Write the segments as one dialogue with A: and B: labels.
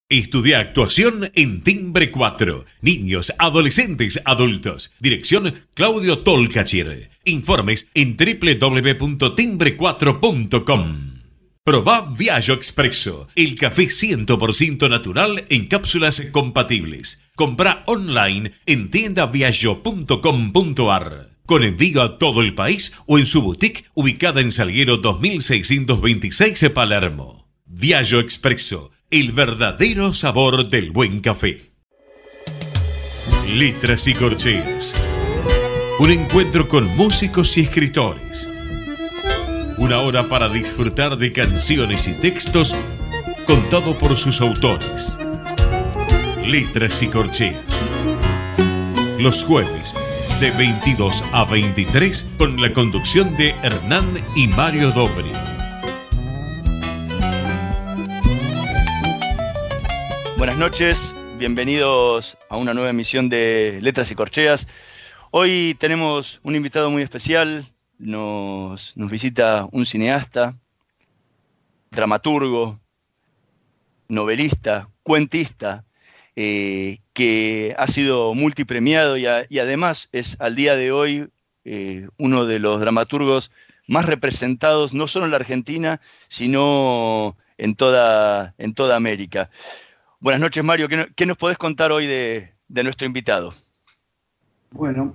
A: Estudia actuación en Timbre 4. Niños, adolescentes, adultos. Dirección Claudio Tolcachir. Informes en www.timbre4.com. Probá Viaggio Expresso, el café 100% natural en cápsulas compatibles. Comprá online en tiendaviaggio.com.ar. Con envío a todo el país o en su boutique ubicada en Salguero 2626 Palermo. Viaggio Expresso, el verdadero sabor del buen café. Letras y corcheas. Un encuentro con músicos y escritores. Una hora para disfrutar de canciones y textos contado por sus autores. Letras y corcheas. Los jueves de 22 a 23 con la conducción de Hernán y Mario Dobri.
B: Buenas noches, bienvenidos a una nueva emisión de Letras y Corcheas. Hoy tenemos un invitado muy especial, nos visita un cineasta, dramaturgo, novelista, cuentista, que ha sido multipremiado y además es al día de hoy uno de los dramaturgos más representados, no solo en la Argentina, sino en toda América. Buenas noches, Mario. ¿Qué nos podés contar hoy de nuestro invitado?
C: Bueno,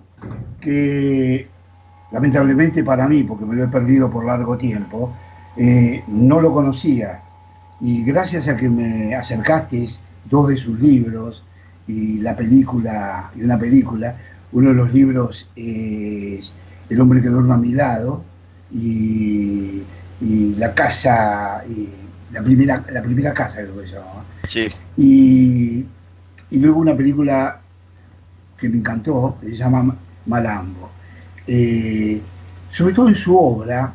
C: que lamentablemente para mí, porque me lo he perdido por largo tiempo, no lo conocía. Y gracias a que me acercaste dos de sus libros y una película, uno de los libros es El hombre que duerme a mi lado y La casa... La primera casa, creo que se llama.
B: Sí.
C: Y luego una película que me encantó, que se llama Malambo. Sobre todo en su obra,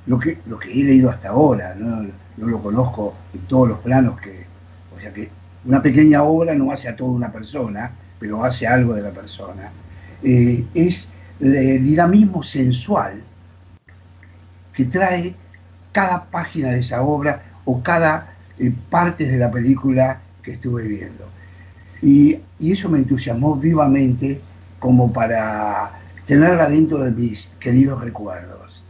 C: lo que he leído hasta ahora, no lo conozco en todos los planos, o sea que una pequeña obra no hace a toda una persona, pero hace algo de la persona. Es el dinamismo sensual que trae cada página de esa obra o cada parte de la película que estuve viendo. Y eso me entusiasmó vivamente como para tenerla dentro de mis queridos recuerdos.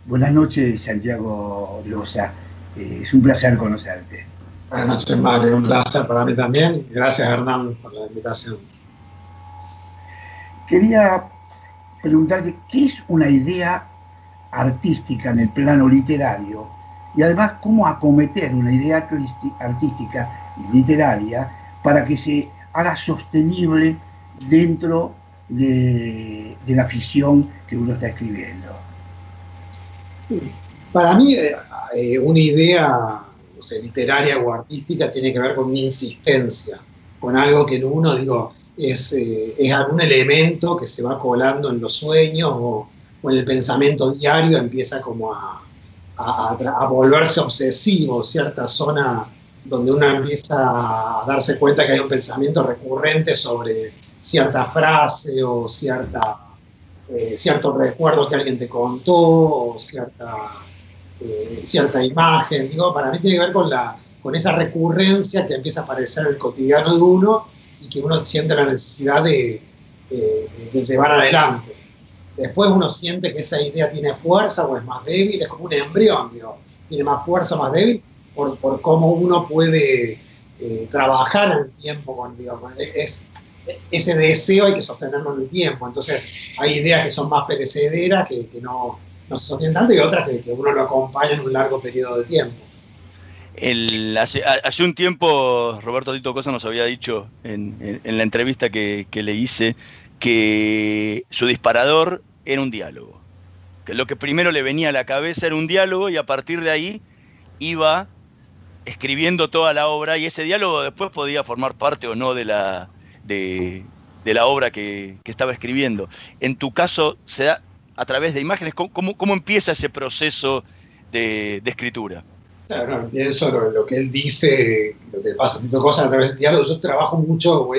C: Buenas noches, Santiago Loza. Es un placer conocerte.
D: Buenas noches, Mario. Un placer para mí también. Gracias, Hernán, por la invitación.
C: Quería preguntarte, ¿qué es una idea artística en el plano literario? Y además, ¿cómo acometer una idea artística y literaria para que se haga sostenible dentro de la ficción que uno está escribiendo?
D: Para mí, una idea, no sé, literaria o artística tiene que ver con una insistencia, con algo que en uno, es algún elemento que se va colando en los sueños o en el pensamiento diario, empieza como a volverse obsesivo, cierta zona donde uno empieza a darse cuenta que hay un pensamiento recurrente sobre cierta frase o cierto recuerdo que alguien te contó o cierta imagen. Para mí tiene que ver con esa recurrencia que empieza a aparecer en el cotidiano de uno y que uno siente la necesidad de llevar adelante. Después uno siente que esa idea tiene fuerza o es más débil, es como un embrión, tiene más fuerza o más débil por cómo uno puede trabajar en el tiempo con ese deseo hay que sostenerlo en el tiempo. Entonces hay ideas que son más perecederas, que no se sostienen tanto, y otras que uno lo acompaña en un largo periodo de tiempo.
B: Hace un tiempo Roberto Tito Cosa nos había dicho en la entrevista que le hice que su disparador era un diálogo, que lo que primero le venía a la cabeza era un diálogo y a partir de ahí iba escribiendo toda la obra y ese diálogo después podía formar parte o no de la obra que estaba escribiendo. En tu caso, ¿se da a través de imágenes? ¿Cómo empieza ese proceso de escritura?
D: Claro, no, pienso lo que él dice, lo que pasa a Tito Cosa a través del diálogo. Yo trabajo mucho,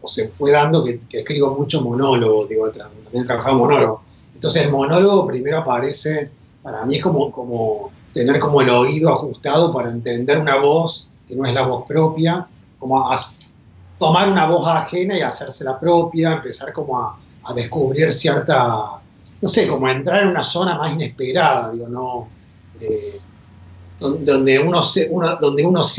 D: o se fue dando que escribo mucho monólogo, también he trabajado monólogo. Entonces el monólogo primero aparece, para mí es como tener como el oído ajustado para entender una voz que no es la voz propia, como tomar una voz ajena y hacérsela propia, empezar como a descubrir cierta, no sé, como a entrar en una zona más inesperada, digo, no, donde uno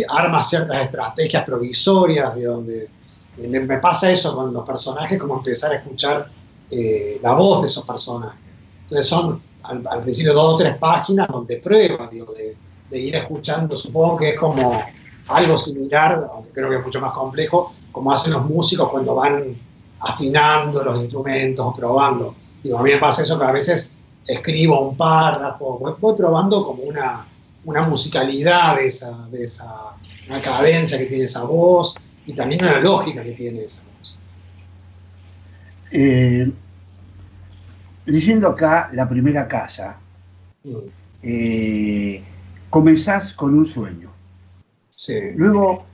D: arma ciertas estrategias provisorias, de donde me pasa eso con los personajes, como empezar a escuchar la voz de esos personajes. Entonces son al principio 2 o 3 páginas donde prueba, digo, de ir escuchando. Supongo que es como algo similar, aunque creo que es mucho más complejo, como hacen los músicos cuando van afinando los instrumentos o probando. Digo, a mí me pasa eso, que a veces escribo un párrafo, voy probando como una musicalidad una cadencia que tiene esa voz y también una lógica que tiene esa voz.
C: Leyendo acá La primera casa, comenzás con un sueño.
D: Sí.
C: Luego,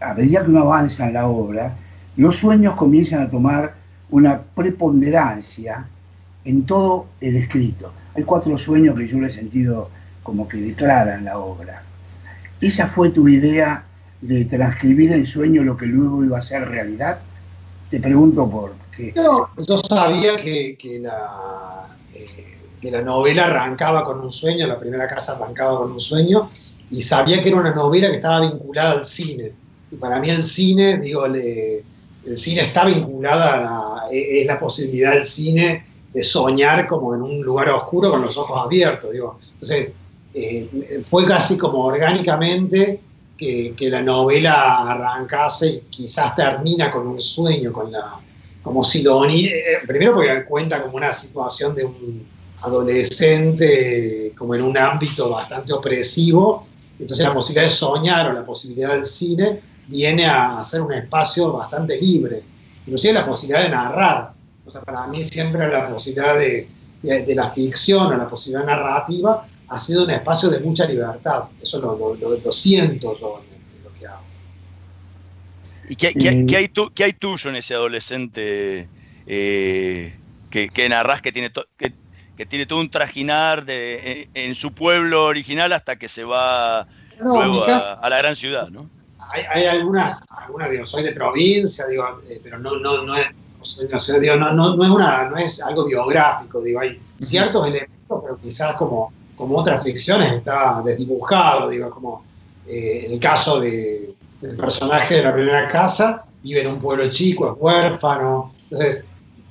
C: a medida que uno avanza en la obra, los sueños comienzan a tomar una preponderancia en todo el escrito. Hay 4 sueños que yo lo he sentido como que declaran la obra. ¿Esa fue tu idea de transcribir en sueño lo que luego iba a ser realidad? Te pregunto por qué.
D: No, yo sabía que la novela arrancaba con un sueño, La primera casa arrancaba con un sueño, y sabía que era una novela que estaba vinculada al cine. Y para mí el cine, digo, el cine está vinculada es la posibilidad del cine de soñar como en un lugar oscuro con los ojos abiertos, digo. Entonces, fue casi como orgánicamente que la novela arrancase y quizás termina con un sueño, como si lo primero porque cuenta como una situación de un adolescente como en un ámbito bastante opresivo, entonces la posibilidad de soñar o la posibilidad del cine viene a ser un espacio bastante libre, inclusive la posibilidad de narrar. O sea, para mí siempre la posibilidad de la ficción o la posibilidad narrativa ha sido un espacio de mucha libertad. Eso lo siento yo en lo que hago.
B: ¿Y qué hay tuyo en ese adolescente que narrás, que tiene todo un trajinar en su pueblo original hasta que se va luego a la gran ciudad, ¿no?
D: Hay algunas digo, soy de provincia, digo, pero no es, soy de una ciudad, digo, no es algo biográfico, digo, hay ciertos elementos, pero quizás como otras ficciones está desdibujado, digo, como en el caso del personaje de La primera casa, vive en un pueblo chico, es huérfano, entonces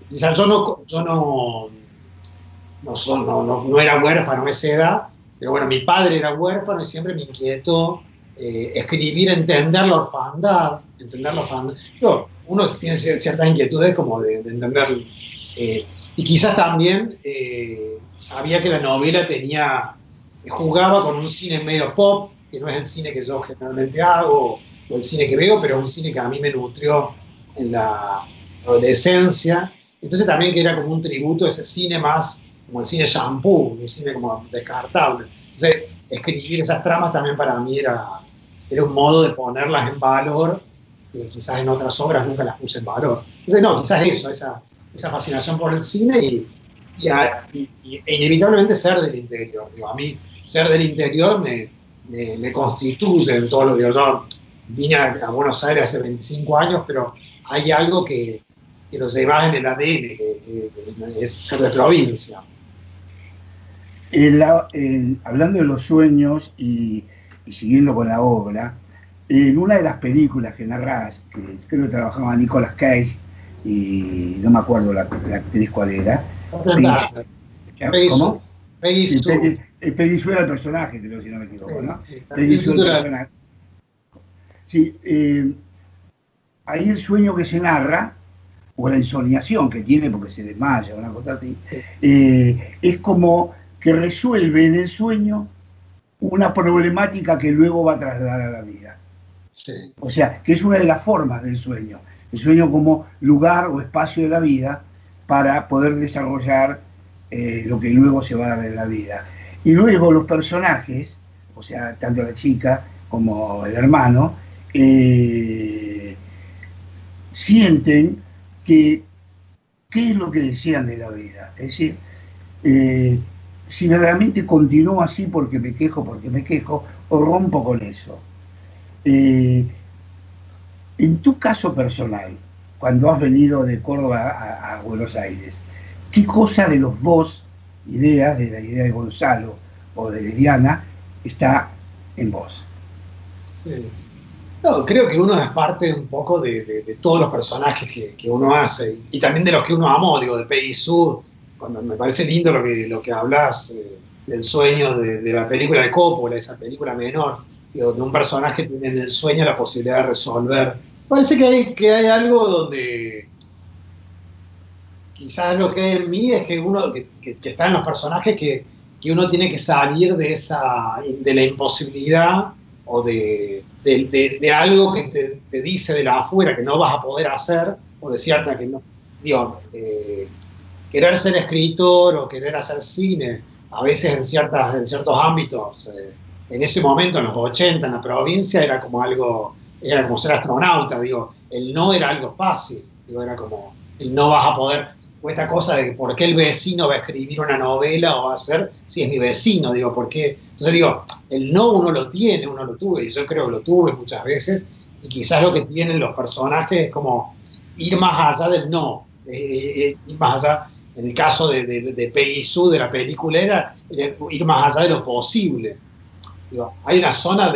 D: quizás yo no era huérfano a esa edad, pero bueno, mi padre era huérfano y siempre me inquietó escribir, entender la orfandad. Digo, uno tiene ciertas inquietudes como de entender, y quizás también sabía que la novela jugaba con un cine medio pop, que no es el cine que yo generalmente hago, o el cine que veo, pero un cine que a mí me nutrió en la adolescencia. Entonces también que era como un tributo a ese cine más como el cine shampoo, un cine como descartable. Entonces escribir esas tramas también para mí era un modo de ponerlas en valor, que quizás en otras obras nunca las puse en valor. Entonces no, quizás eso, esa fascinación por el cine e inevitablemente ser del interior. Digo, a mí ser del interior me constituye en todo lo que yo vine a Buenos Aires hace 25 años, pero hay algo que lo llevas en el ADN, que es ser de provincia.
C: Hablando de los sueños y siguiendo con la obra, en una de las películas que narrás, que creo que trabajaba Nicolas Cage, y no me acuerdo la actriz cuál era. ¿Cómo? Peggy Sue era el personaje, creo, si no me equivoco, ¿no? Sí, Peggy Sue era el personaje. Sí, ahí el sueño que se narra, o la insomniación que tiene porque se desmaya, una cosa así, es como que resuelve en el sueño una problemática que luego va a trasladar a la vida.
D: Sí.
C: O sea, que es una de las formas del sueño. El sueño como lugar o espacio de la vida para poder desarrollar lo que luego se va a dar en la vida. Y luego los personajes, o sea, tanto la chica como el hermano, sienten qué es lo que desean de la vida. Es decir, si realmente continúo así porque me quejo, o rompo con eso. En tu caso personal, cuando has venido de Córdoba a Buenos Aires, ¿qué cosa de los dos ideas, de la idea de Gonzalo o de Diana, está en vos?
D: Sí. No, creo que uno es parte un poco de todos los personajes que uno hace y también de los que uno amó, digo, de Peggy Sue. Cuando me parece lindo lo que hablas del sueño de la película de Coppola, esa película menor, digo, de un personaje que tiene en el sueño la posibilidad de resolver. Parece que hay algo donde quizás lo que hay en mí es que uno que está en los personajes que uno tiene que salir de la imposibilidad o de algo que te dice de la afuera que no vas a poder hacer, o de cierta que no, digo, querer ser escritor o querer hacer cine, a veces en ciertos ámbitos, en ese momento, en los 80, en la provincia, era como ser astronauta, digo, el no era algo fácil, digo, era como, el no vas a poder, o esta cosa de por qué el vecino va a escribir una novela o va a hacer, si es mi vecino, digo, ¿por qué? Entonces digo, el no uno lo tiene, uno lo tuve, y yo creo que lo tuve muchas veces, y quizás lo que tienen los personajes es como ir más allá del no, ir más allá. En el caso de Peggy Sue, de la película, era ir más allá de lo posible. Digo, hay una zona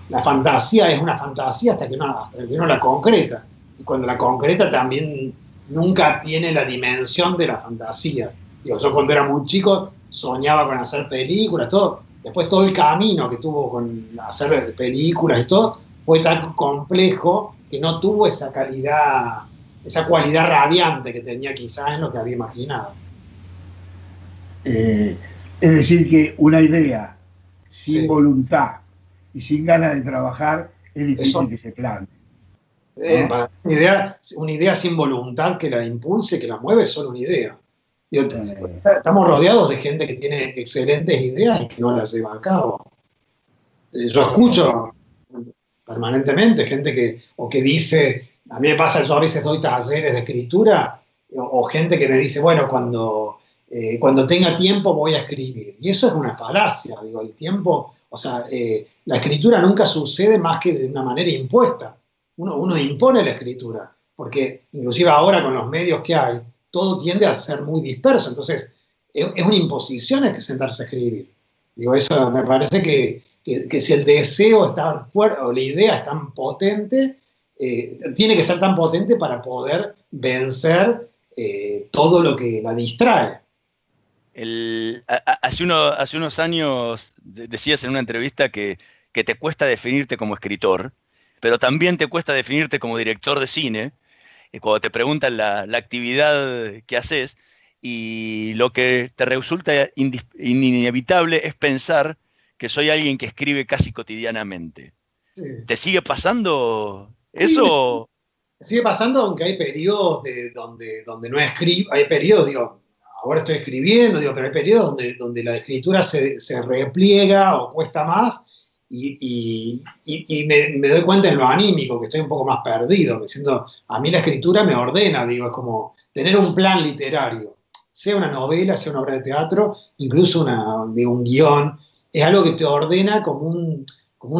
D: la fantasía es una fantasía hasta que uno la concreta. Y cuando la concreta también nunca tiene la dimensión de la fantasía. Digo, yo cuando era muy chico soñaba con hacer películas, todo. Después todo el camino que tuvo con hacer películas y todo fue tan complejo que no tuvo esa calidad, esa cualidad radiante que tenía quizás en lo que había imaginado.
C: Es decir, que una idea sin voluntad y sin ganas de trabajar es difícil que se plante. ¿No?
D: Para una idea sin voluntad que la impulse, que la mueve, es solo una idea. Digo, estamos rodeados de gente que tiene excelentes ideas y que no las lleva a cabo. Yo escucho permanentemente gente que dice, a mí me pasa, yo a veces doy talleres de escritura, o gente que me dice, bueno, cuando tenga tiempo voy a escribir. Y eso es una falacia, digo, el tiempo, o sea, la escritura nunca sucede más que de una manera impuesta. Uno impone la escritura, porque inclusive ahora con los medios que hay, todo tiende a ser muy disperso, entonces es una imposición que sentarse a escribir. Digo, eso me parece que si el deseo es tan fuerte, o la idea es tan potente, tiene que ser tan potente para poder vencer todo lo que la distrae.
B: Hace unos años decías en una entrevista que te cuesta definirte como escritor, pero también te cuesta definirte como director de cine, cuando te preguntan la actividad que haces, y lo que te resulta inevitable es pensar que soy alguien que escribe casi cotidianamente. Sí. ¿Te sigue pasando eso?
D: Sí, sigue pasando, aunque hay periodos donde no escribo, hay periodos, digo, ahora estoy escribiendo, digo, pero hay periodos donde la escritura se repliega o cuesta más, y me doy cuenta en lo anímico, que estoy un poco más perdido, me siento, a mí la escritura me ordena, digo, es como tener un plan literario, sea una novela, sea una obra de teatro, incluso un guión, es algo que te ordena como un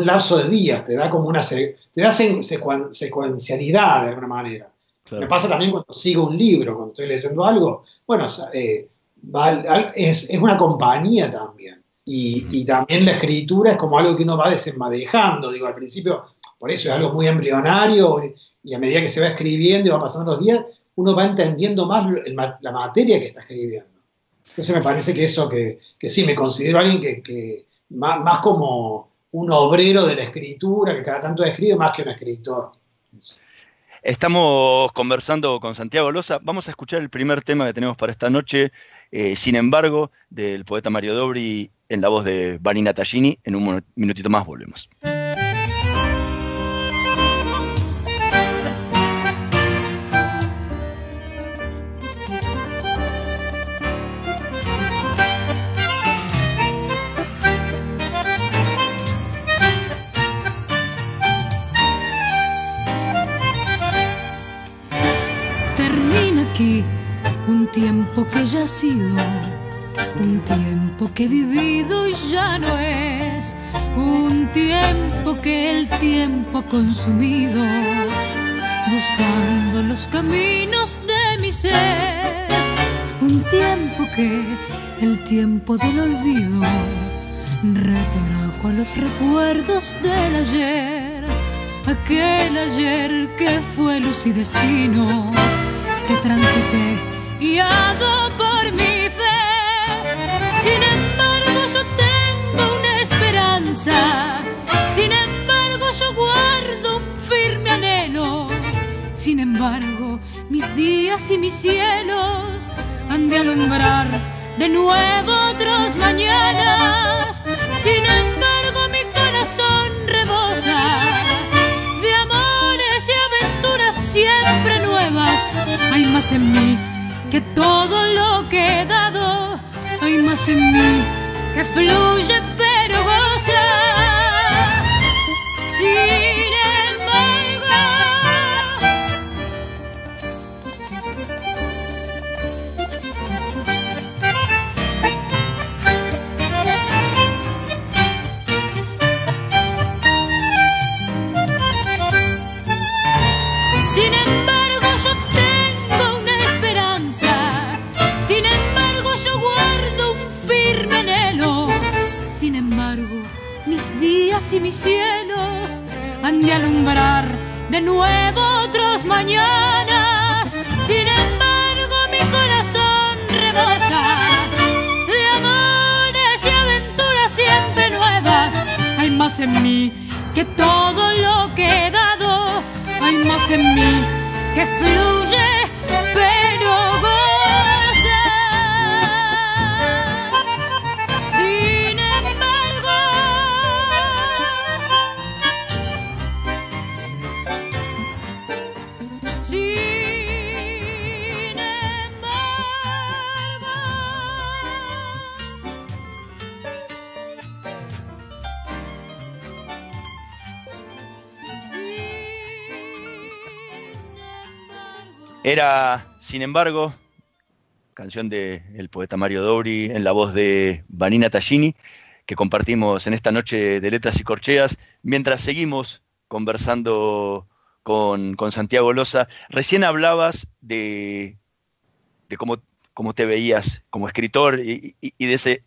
D: lapso de días, te da como secuencialidad de alguna manera. Claro. Me pasa también cuando sigo un libro, cuando estoy leyendo algo, bueno, es una compañía también. Y también la escritura es como algo que uno va desenmadejando, digo, al principio, por eso es algo muy embrionario, y a medida que se va escribiendo y va pasando los días, uno va entendiendo más la materia que está escribiendo. Entonces me parece que eso, que sí, me considero alguien que más como un obrero de la escritura, que cada tanto escribe más que un escritor.
B: Estamos conversando con Santiago Loza. Vamos a escuchar el primer tema que tenemos para esta noche, Sin embargo, del poeta Mario Dobri, en la voz de Vanina Tallini. En un minutito más volvemos.
E: Termina aquí un tiempo que ya ha sido, Un tiempo que he vivido y ya no es, un tiempo que el tiempo ha consumido, buscando los caminos de mi ser. Un tiempo que el tiempo del olvido retrajo a los recuerdos del ayer, aquel ayer que fue luz y destino, que transité guiado por mi fe. Sin embargo yo tengo una esperanza, sin embargo yo guardo un firme anhelo. Sin embargo mis días y mis cielos han de alumbrar de nuevo otros mañanas. Sin embargo mi corazón rebosa de amores y aventuras siempre nuevas. Hay más en mí que todo lo que he dado, hay más en mí que fluye pero goza. Sin embargo, sin embargo yo tengo una esperanza, sin embargo yo guardo un firme anhelo. Sin embargo mis días y mis cielos han de alumbrar de nuevo otros mañanas. Sin embargo mi corazón rebosa de amores y aventuras siempre nuevas. Hay más en mí que todo lo que he dado, hay más en mí que fluye pero goza. Sin embargo, sin
B: Era, sin embargo, canción del poeta Mario Dobri en la voz de Vanina Tallini, que compartimos en esta noche de Letras y Corcheas, mientras seguimos conversando con Santiago Loza. Recién hablabas de cómo te veías como escritor y de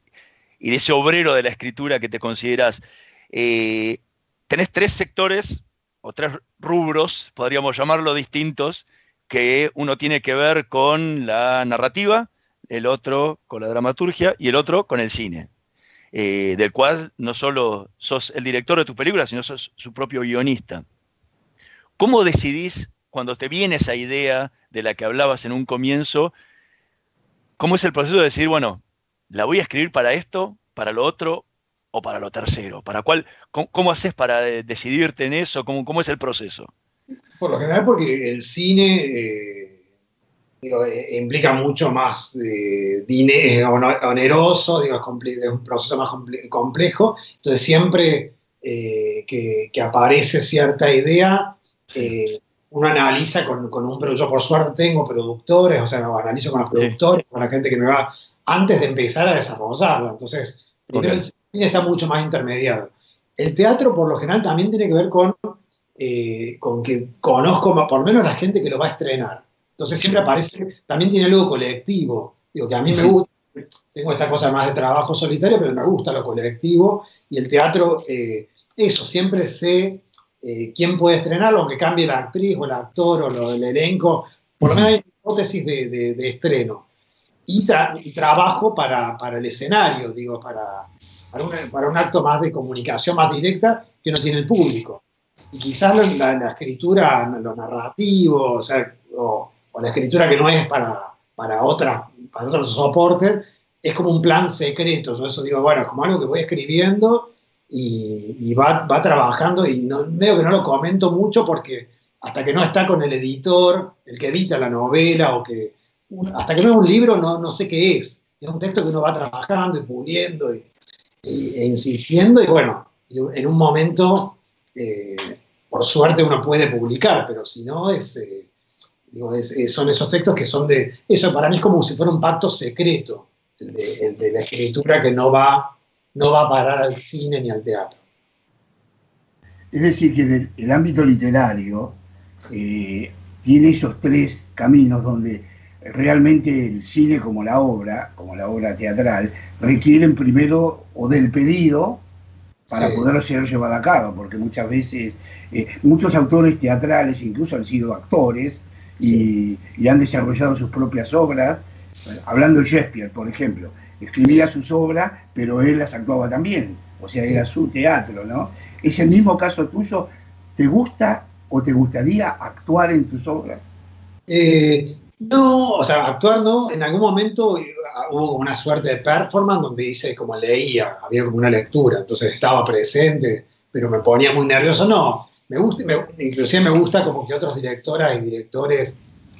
B: ese obrero de la escritura que te consideras. Tenés tres sectores o tres rubros, podríamos llamarlo, distintos, que uno tiene que ver con la narrativa, el otro con la dramaturgia y el otro con el cine, del cual no solo sos el director de tu película, sino sos su propio guionista. ¿Cómo decidís, cuando te viene esa idea de la que hablabas en un comienzo, cómo es el proceso de decir, bueno, la voy a escribir para esto, para lo otro o para lo tercero? ¿Cómo haces para decidirte en eso? ¿Cómo es el proceso?
D: Por lo general porque el cine implica mucho más dinero oneroso, es un proceso más comlejo, entonces siempre que aparece cierta idea, uno analiza con un productor. Yo por suerte tengo productores, o sea, analizo con los productores, con la gente que me va, antes de empezar a desarrollarla. Entonces, primero el cine está mucho más intermediado. El teatro por lo general también tiene que ver con que conozco por lo menos la gente que lo va a estrenar. Entonces siempre aparece, también tiene algo colectivo, que a mí me gusta, tengo esta cosa más de trabajo solitario, pero me gusta lo colectivo, y el teatro, eso, siempre sé quién puede estrenarlo, aunque cambie la actriz o el actor o el elenco, por lo menos hay hipótesis de estreno. Y trabajo para el escenario, para un acto más de comunicación más directa que no tiene el público. Y quizás la escritura, lo narrativo, o la escritura que no es para otros soportes, es como un plan secreto. Yo eso digo, bueno, es como algo que voy escribiendo y va trabajando, y veo que no lo comento mucho porque hasta que no está con el editor, el que edita la novela, hasta que no es un libro no sé qué es. Es un texto que uno va trabajando y puliendo e insistiendo, y bueno, en un momento... por suerte uno puede publicar, pero si no son esos textos que son eso para mí es como si fuera un pacto secreto. el de la escritura que no va a parar al cine ni al teatro.
C: Es decir, que el ámbito literario tiene esos tres caminos donde realmente el cine como la obra teatral, requieren primero o del pedido para poder ser llevada a cabo, porque muchas veces muchos autores teatrales incluso han sido actores y han desarrollado sus propias obras. Hablando de Shakespeare, por ejemplo, escribía sus obras, pero él las actuaba también, o sea, era su teatro, ¿no? ¿Es el mismo caso tuyo? ¿Te gusta o te gustaría actuar en tus obras?
D: No, o sea, actuar no. En algún momento hubo como una suerte de performance donde hice como leía, había como una lectura, entonces estaba presente, pero me ponía muy nervioso. No, inclusive me gusta como que otros directoras y directores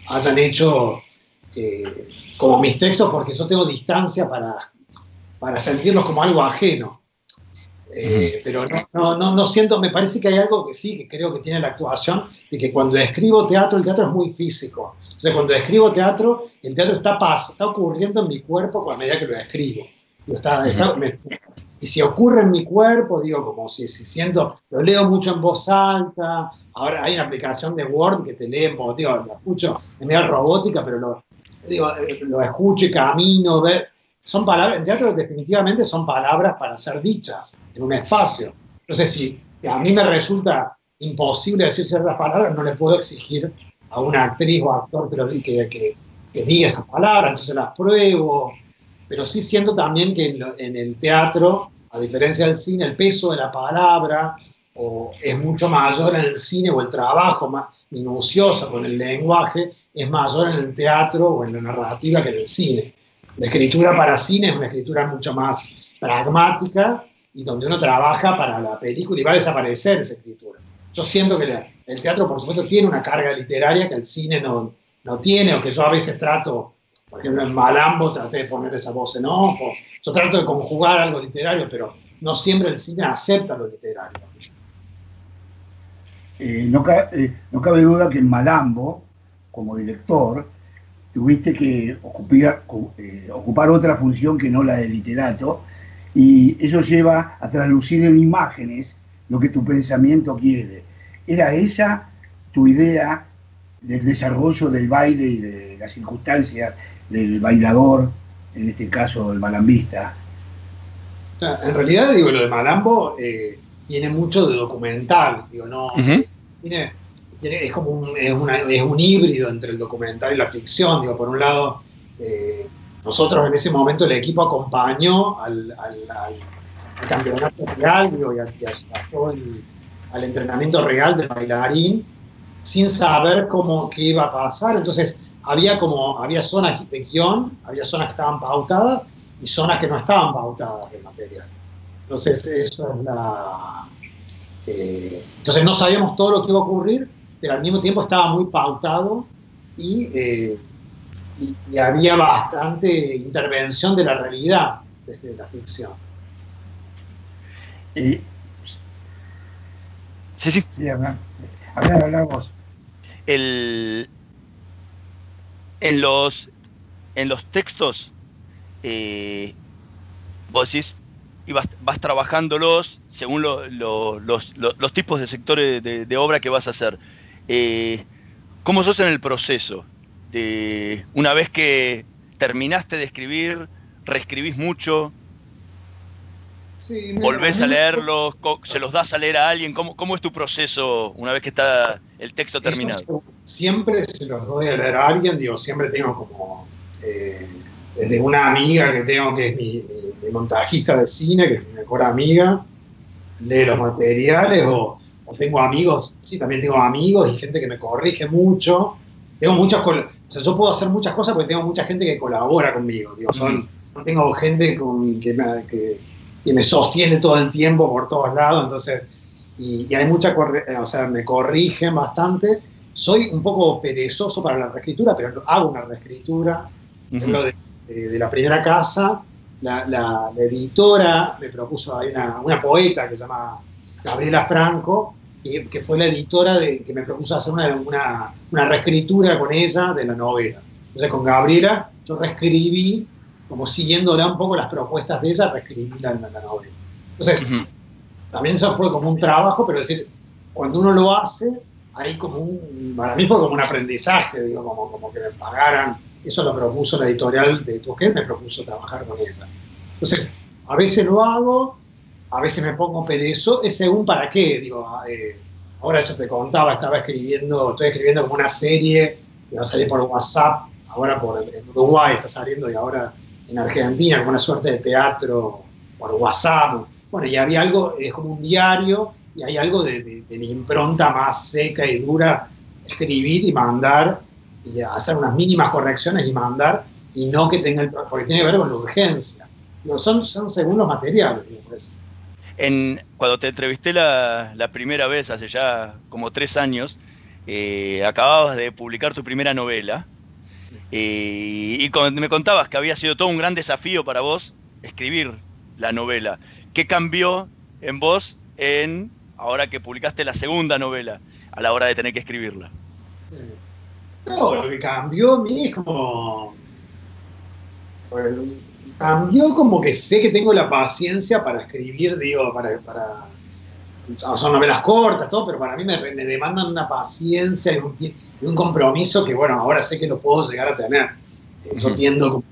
D: hayan hecho como mis textos, porque yo tengo distancia para sentirlos como algo ajeno. Pero no siento, me parece que hay algo que sí, que creo que tiene la actuación, de que cuando escribo teatro, el teatro es muy físico. Entonces, cuando escribo teatro, el teatro está ocurriendo en mi cuerpo a medida que lo escribo. Y si ocurre en mi cuerpo, digo, como si siento, lo leo mucho en voz alta. Ahora hay una aplicación de Word que te lee en voz, digo, lo escucho, es medio robótica, pero lo escucho y camino, son palabras, en teatro definitivamente son palabras para ser dichas en un espacio. Entonces, si a mí me resulta imposible decir ciertas palabras, no le puedo exigir a una actriz o actor que diga esas palabras, entonces las pruebo. Pero sí siento también que en el teatro, a diferencia del cine, el peso de la palabra es mucho mayor en el cine, o el trabajo más minucioso con el lenguaje es mayor en el teatro o en la narrativa que en el cine. La escritura para cine es una escritura mucho más pragmática y donde uno trabaja para la película y va a desaparecer esa escritura. Yo siento que el teatro, por supuesto, tiene una carga literaria que el cine no tiene, o que yo a veces trato, por ejemplo, en Malambo traté de poner esa voz en off, yo trato de conjugar algo literario, pero no siempre el cine acepta lo literario.
C: No cabe duda que en Malambo, como director, tuviste que ocupar otra función que no la de literato, y eso lleva a traslucir en imágenes lo que tu pensamiento quiere. ¿Era esa tu idea del desarrollo del baile y de las circunstancias del bailador, en este caso el malambista?
D: En realidad, digo, lo de Malambo tiene mucho de documental, digo, no, es como es un híbrido entre el documental y la ficción. Digo, por un lado, nosotros en ese momento el equipo acompañó al campeonato real, digo, y al entrenamiento real del bailarín, sin saber qué iba a pasar. Entonces había zonas de guión, había zonas que estaban pautadas y zonas que no estaban pautadas de material. Entonces eso es entonces no sabíamos todo lo que iba a ocurrir, pero al mismo tiempo estaba muy pautado y había bastante intervención de la realidad desde la ficción.
B: Sí.
C: Hablamos.
B: En los textos, vos decís, y vas trabajándolos según los tipos de sectores de obra que vas a hacer. ¿Cómo sos en el proceso? Una vez que terminaste de escribir, reescribís mucho, volvés a leerlos, se los das a leer a alguien. ¿Cómo es tu proceso una vez que está el texto terminado?
D: Siempre se los doy a leer a alguien, digo, siempre tengo como desde una amiga que tengo, que es mi montajista de cine, que es mi mejor amiga, lee los materiales, o tengo amigos, sí, también tengo amigos y gente que me corrige mucho. Tengo muchas, o sea, yo puedo hacer muchas cosas porque tengo mucha gente que colabora conmigo, digo, tengo gente que me sostiene todo el tiempo por todos lados, entonces, y hay mucha, o sea, me corrigen bastante. Soy un poco perezoso para la reescritura, pero hago una reescritura. Ejemplo, de la primera casa, la editora me propuso, hay una poeta que se llama Gabriela Franco, que fue la editora que me propuso hacer una reescritura con ella de la novela. Entonces con Gabriela yo reescribí como siguiéndole un poco las propuestas de ella, reescribí la novela. Entonces, también eso fue como un trabajo, pero es decir, cuando uno lo hace, hay como para mí fue como un aprendizaje, digo, como que me pagaran. Eso lo propuso la editorial de Tusquets, me propuso trabajar con ella. Entonces, a veces lo hago, a veces me pongo perezoso, es según para qué, digo, ahora eso te contaba, estoy escribiendo como una serie que va a salir por WhatsApp, ahora en Uruguay está saliendo y ahora en Argentina, como una suerte de teatro por WhatsApp. Bueno, y había algo, es como un diario, y hay algo de la impronta más seca y dura, escribir y mandar, y hacer unas mínimas correcciones y mandar, y no que tenga porque tiene que ver con la urgencia. Son según los materiales, por eso.
B: Cuando te entrevisté la primera vez, hace ya como 3 años, acababas de publicar tu primera novela, y me contabas que había sido todo un gran desafío para vos escribir la novela. ¿Qué cambió en vos ahora que publicaste la segunda novela, a la hora de tener que escribirla?
D: No, lo que cambió a mí es como... Cambió como que sé que tengo la paciencia para escribir, digo, son novelas cortas, todo, pero para mí me demandan una paciencia y un compromiso que, bueno, ahora sé que lo puedo llegar a tener. Yo tiendo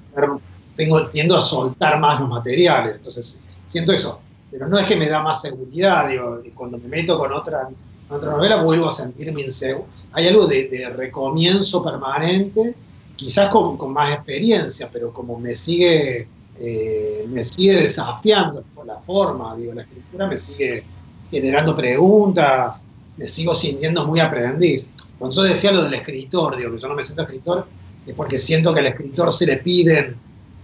D: a soltar más los materiales, entonces siento eso. Pero no es que me da más seguridad, digo, cuando me meto con otra novela vuelvo a sentirme inseguro. Hay algo de recomienzo permanente, quizás con más experiencia, pero como me sigue desafiando por la forma, digo, la escritura me sigue generando preguntas, me sigo sintiendo muy aprendiz. Cuando yo decía lo del escritor, digo, que yo no me siento escritor, es porque siento que al escritor se le pide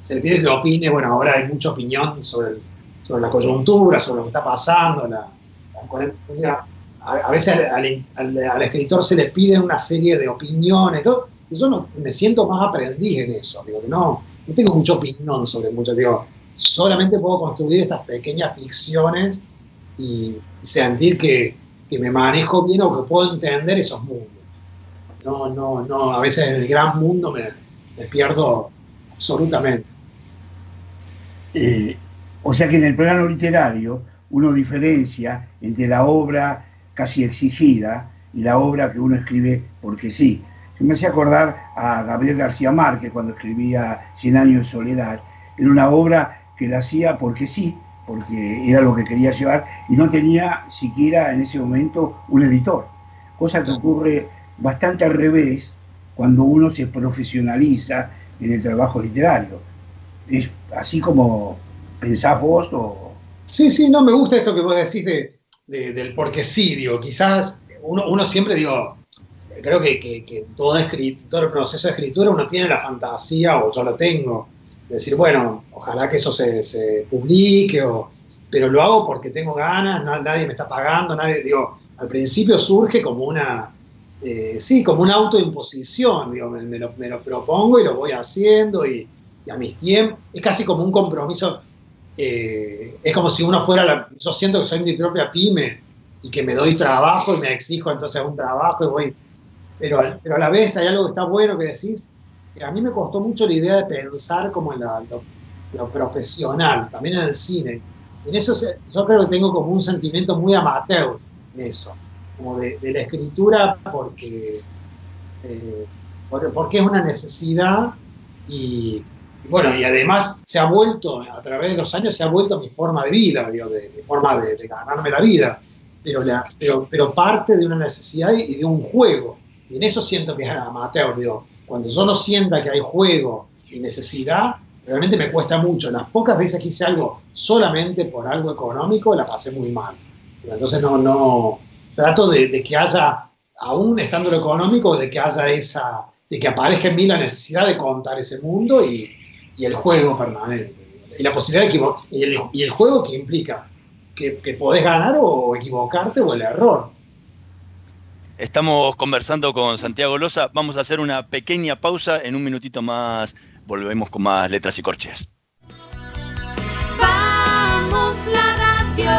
D: que opine. Bueno, ahora hay mucha opinión sobre la coyuntura, sobre lo que está pasando. O sea, a veces al escritor se le pide una serie de opiniones, todo. Y yo no, me siento más aprendiz en eso. Digo, no tengo mucha opinión sobre mucho. Digo, solamente puedo construir estas pequeñas ficciones y sentir que me manejo bien o que puedo entender esos mundos. No, a veces en el gran mundo me pierdo absolutamente.
C: O sea que en el plano literario uno diferencia entre la obra casi exigida y la obra que uno escribe porque sí. Se me hacía acordar a Gabriel García Márquez cuando escribía 100 años de soledad. Era una obra que la hacía porque sí, porque era lo que quería llevar y no tenía siquiera en ese momento un editor. Cosa que ocurre bastante al revés cuando uno se profesionaliza en el trabajo literario. ¿Es así como pensás vos? O...
D: Sí, no, me gusta esto que vos decís del porque sí, digo, quizás uno siempre, digo, creo que todo el proceso de escritura uno tiene la fantasía, o yo lo tengo, de decir, bueno, ojalá que eso se publique, pero lo hago porque tengo ganas, nadie me está pagando, digo, al principio surge como como una autoimposición, digo, me lo propongo y lo voy haciendo y a mis tiempos, es casi como un compromiso, es como si uno fuera, yo siento que soy mi propia pyme y que me doy trabajo y me exijo entonces un trabajo y voy, pero a la vez hay algo que está bueno que decís, que a mí me costó mucho la idea de pensar como en lo profesional, también en el cine, en eso yo creo que tengo como un sentimiento muy amateur en eso, como de la escritura porque es una necesidad y bueno, y además se ha vuelto, a través de los años se ha vuelto mi forma de vida, digo, de forma de ganarme la vida, pero parte de una necesidad y de un juego, y en eso siento que es amateur, digo, cuando yo no sienta que hay juego y necesidad, realmente me cuesta mucho. Las pocas veces que hice algo solamente por algo económico, la pasé muy mal. Entonces trato de que haya, aún estando lo económico, de que haya de que aparezca en mí la necesidad de contar ese mundo y el juego permanente. Y la posibilidad de equivocar, y el juego que implica que podés ganar o equivocarte o el error.
B: Estamos conversando con Santiago Loza. Vamos a hacer una pequeña pausa. En un minutito más volvemos con más Letras y Corcheas.
E: Vamos la radio,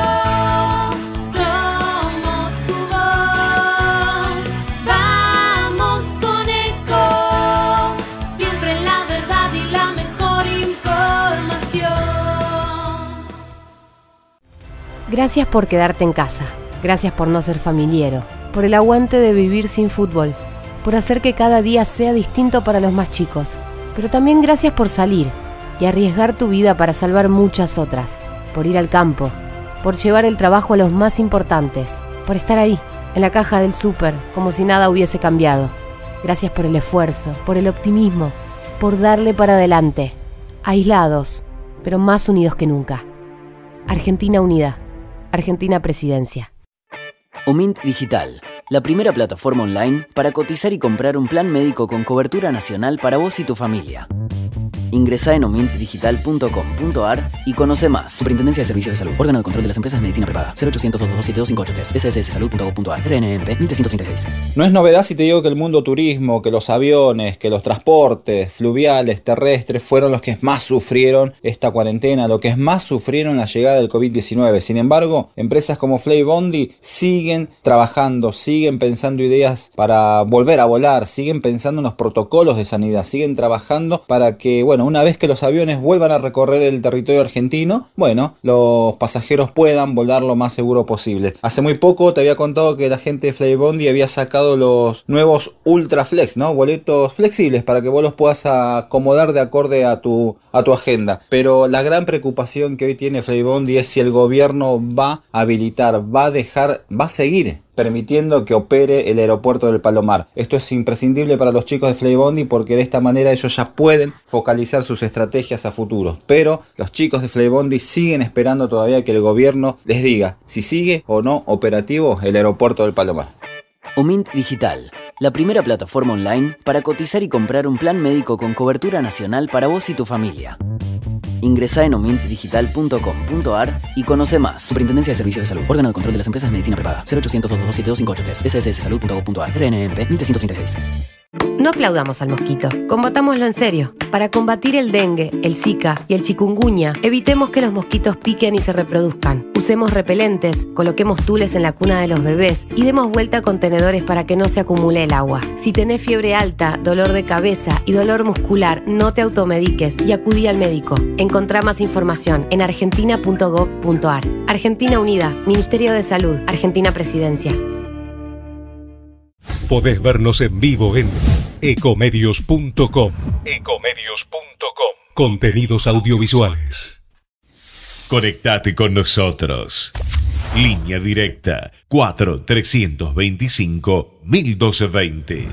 E: somos tu voz. Vamos con Eco, siempre la verdad y la mejor información.
F: Gracias por quedarte en casa. Gracias por no ser familiero. Por el aguante de vivir sin fútbol. Por hacer que cada día sea distinto para los más chicos. Pero también gracias por salir y arriesgar tu vida para salvar muchas otras. Por ir al campo. Por llevar el trabajo a los más importantes. Por estar ahí, en la caja del súper, como si nada hubiese cambiado. Gracias por el esfuerzo, por el optimismo, por darle para adelante. Aislados, pero más unidos que nunca. Argentina unida. Argentina Presidencia.
G: Omint Digital, la primera plataforma online para cotizar y comprar un plan médico con cobertura nacional para vos y tu familia. Ingresá en omintdigital.com.ar y conoce más. Superintendencia de Servicios de Salud. Órgano de Control de las Empresas de Medicina Privada. 0800-227-2583. ssssalud.gov.ar. RNMP 1336.
H: No es novedad si te digo que el mundo turismo, que los aviones, que los transportes fluviales, terrestres fueron los que más sufrieron esta cuarentena, lo que más sufrieron la llegada del COVID-19. Sin embargo, empresas como Flybondi siguen trabajando, siguen pensando ideas para volver a volar, siguen pensando en los protocolos de sanidad, siguen trabajando para que, una vez que los aviones vuelvan a recorrer el territorio argentino, los pasajeros puedan volar lo más seguro posible. Hace muy poco te había contado que la gente de Flybondi había sacado los nuevos Ultra Flex, boletos flexibles para que vos los puedas acomodar de acorde a tu agenda. Pero la gran preocupación que hoy tiene Flybondi es si el gobierno va a habilitar, va a seguir permitiendo que opere el aeropuerto del Palomar. Esto es imprescindible para los chicos de Flybondi porque de esta manera ellos ya pueden focalizar sus estrategias a futuro. Pero los chicos de Flybondi siguen esperando todavía que el gobierno les diga si sigue o no operativo el aeropuerto del Palomar.
G: Omint Digital, la primera plataforma online para cotizar y comprar un plan médico con cobertura nacional para vos y tu familia. Ingresá en omintdigital.com.ar y conoce más. Superintendencia de Servicios de Salud. Órgano de Control de las Empresas de Medicina Privada. 0800-227-2583. ssssalud.gov.ar. RNMP 1336.
F: No aplaudamos al mosquito, combatámoslo en serio. Para combatir el dengue, el zika y el chikungunya, evitemos que los mosquitos piquen y se reproduzcan. Usemos repelentes, coloquemos tules en la cuna de los bebés y demos vuelta a contenedores para que no se acumule el agua. Si tenés fiebre alta, dolor de cabeza y dolor muscular, no te automediques y acudí al médico. Encontrá más información en argentina.gov.ar. Argentina Unida, Ministerio de Salud, Argentina Presidencia.
I: Podés vernos en vivo en ecomedios.com. Contenidos audiovisuales.
A: Conectate con nosotros. Línea directa 4-325-1220.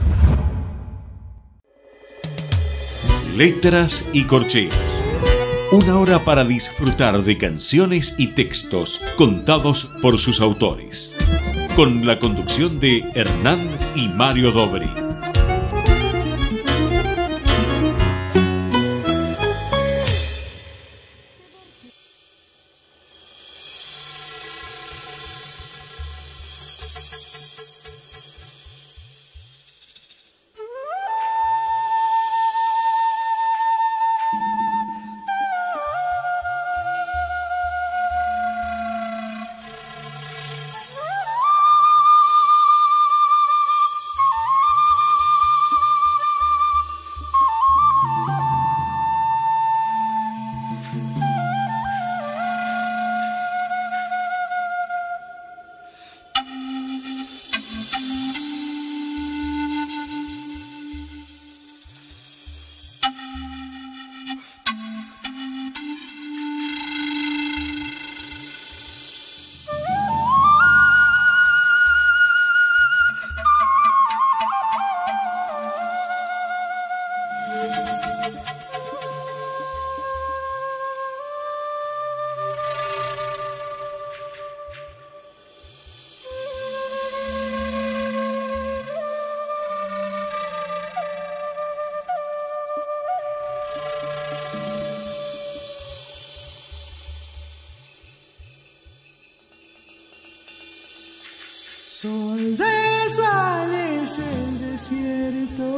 A: Letras y corcheas. Una hora para disfrutar de canciones y textos contados por sus autores. Con la conducción de Hernán y Mario Dobri.
J: Sol de sales el desierto,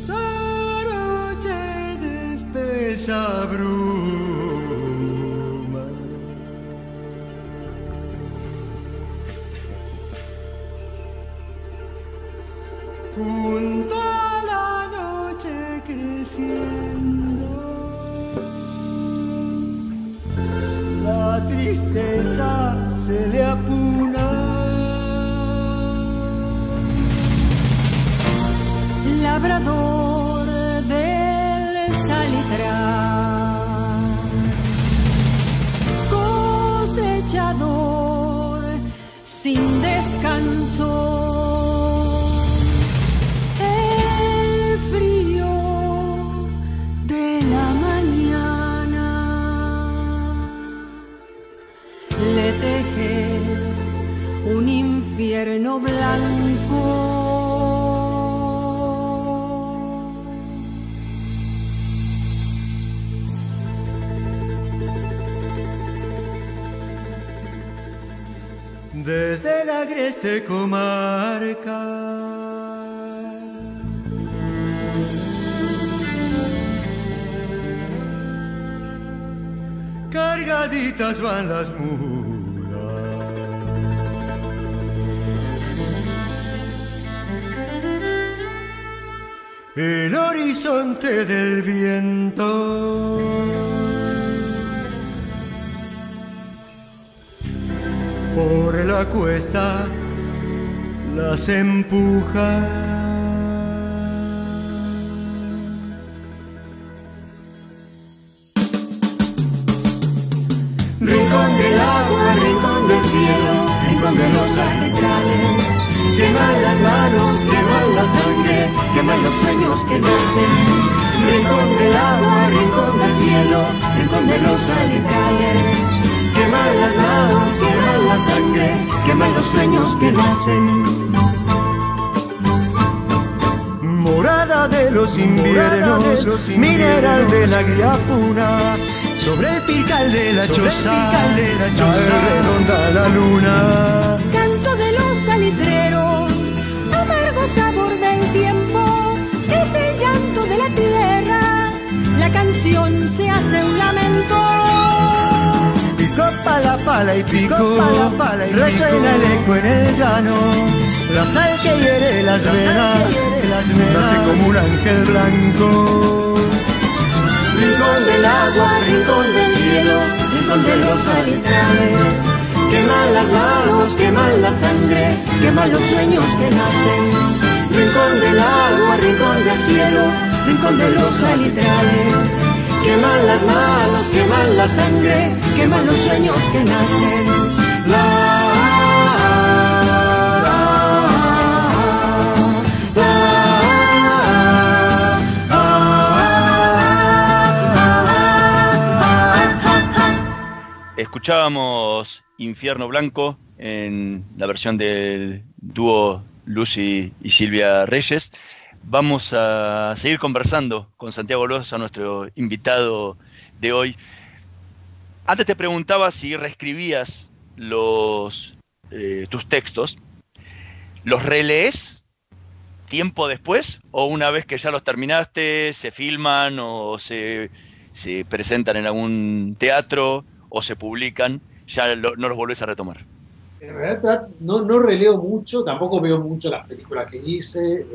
J: soroche de espesa bruma, junto a la noche creciendo. tristeza se le apuna.
E: Labrador del salitral, cosechador sin descanso, el frío de la mañana le teje un infierno blanco.
J: Desde la agreste comarca cargaditas van las mulas, el horizonte del viento por la cuesta las empuja.
K: Rincón del agua, rincón del cielo, rincón de los arbitrales. Queman las manos, queman la sangre, queman los sueños que nacen. Rincón del agua, rincón del cielo, rincón de los arbitrales. Queman las manos, queman la sangre, queman los sueños que nacen.
J: Morada de los inviernos, mineral de la Griapuna, sobre el pical de la choza, redonda la luna.
E: Canto de los salitreros, amargo sabor del tiempo, desde el llanto de la tierra, la canción se hace un lamento.
J: Pico pala y pico, resuena el eco en el llano, la sal que hiere las venas, nace como un ángel blanco.
K: Rincón del agua, rincón del cielo, rincón de los arbitrales. Queman las manos, queman la sangre, queman los sueños que nacen. Rincón del agua, rincón del cielo, rincón de los arbitrales. Queman las manos, queman la sangre, queman los sueños que nacen.
B: Escuchábamos Infierno Blanco en la versión del dúo Lucy y Silvia Reyes. Vamos a seguir conversando con Santiago Loza, nuestro invitado de hoy. Antes te preguntaba si reescribías tus textos. ¿Los relees tiempo después o una vez que ya los terminaste, se filman o se presentan en algún teatro o se publican, ya no los volvés a retomar?
D: En realidad no releo mucho, tampoco veo mucho las películas que hice.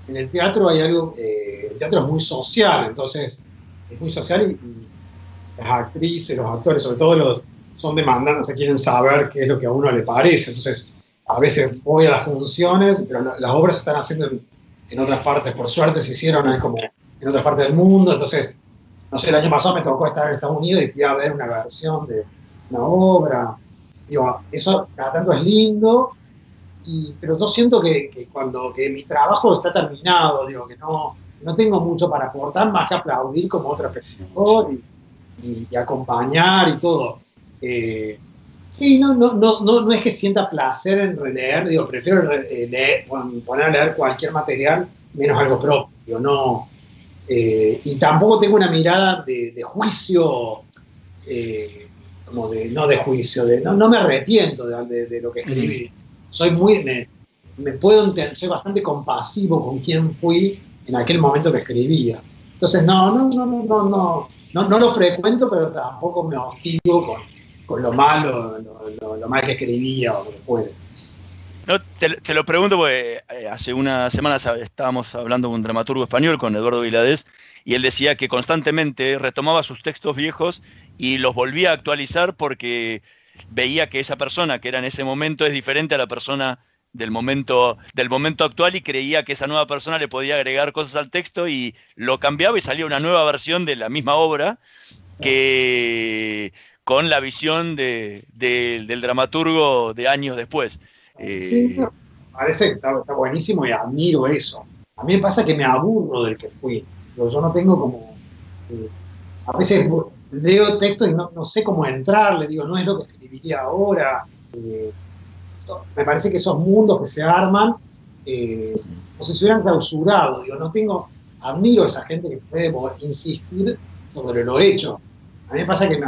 D: En el teatro hay algo, el teatro es muy social, entonces es muy social y las actrices, los actores, sobre todo son demandantes, quieren saber qué es lo que a uno le parece. Entonces, a veces voy a las funciones, pero las obras se están haciendo en otras partes, por suerte se hicieron como en otras partes del mundo. Entonces, no sé, el año pasado me tocó estar en Estados Unidos y fui a ver una versión de una obra. Digo, eso cada tanto es lindo, pero yo siento que cuando mi trabajo está terminado, digo que no tengo mucho para aportar más que aplaudir como otra persona y acompañar y todo. Sí, no es que sienta placer en releer, digo, prefiero poner a leer cualquier material menos algo propio, no. Y tampoco tengo una mirada de juicio, como no de juicio, no me arrepiento de lo que escribí. Soy soy bastante compasivo con quien fui en aquel momento que escribía. Entonces no lo frecuento, pero tampoco me hostigo con lo malo, lo mal que escribía o lo que fuera.
B: No, te lo pregunto porque hace unas semanas estábamos hablando con un dramaturgo español, con Eduardo Viladés, y él decía que constantemente retomaba sus textos viejos y los volvía a actualizar porque veía que esa persona que era en ese momento es diferente a la persona del momento actual, y creía que esa nueva persona le podía agregar cosas al texto y lo cambiaba y salía una nueva versión de la misma obra que con la visión del dramaturgo de años después.
D: Sí, parece que está buenísimo y admiro eso. A mí me pasa que me aburro del que fui. Pero yo no tengo como... a veces leo textos y no sé cómo entrar, le digo, no es lo que escribiría ahora. Me parece que esos mundos que se arman, como si se hubieran clausurado. Digo, admiro a esa gente que puede insistir sobre lo hecho. A mí me pasa que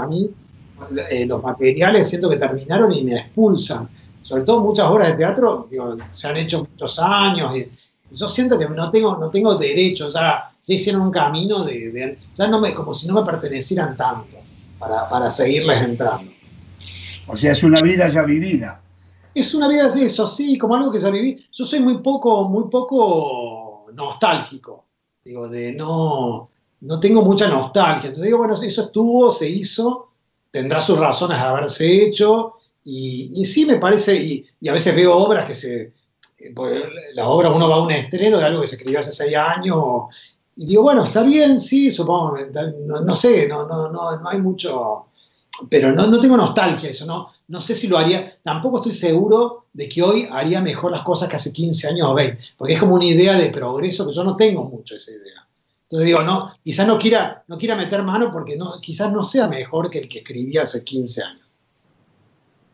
D: los materiales siento que terminaron y me expulsan. Sobre todo muchas obras de teatro, digo, se han hecho muchos años y yo siento que no tengo derecho, ya hicieron un camino como si no me pertenecieran tanto para seguirles entrando.
C: O sea, es una vida ya vivida.
D: Es una vida de eso, sí, como algo que ya viví. Yo soy muy poco nostálgico, digo, no tengo mucha nostalgia. Entonces digo, bueno, eso estuvo, se hizo, tendrá sus razones de haberse hecho, y sí me parece, y a veces veo obras la obra, uno va a un estreno de algo que se escribió hace 6 años, y digo, bueno, está bien, sí, supongo, no sé, no hay mucho, pero no tengo nostalgia eso, no sé si lo haría, tampoco estoy seguro de que hoy haría mejor las cosas que hace 15 años o 20, porque es como una idea de progreso que yo no tengo mucho esa idea. Entonces digo, quizás no quiera meter mano porque quizás no sea mejor que el que escribía hace 15 años.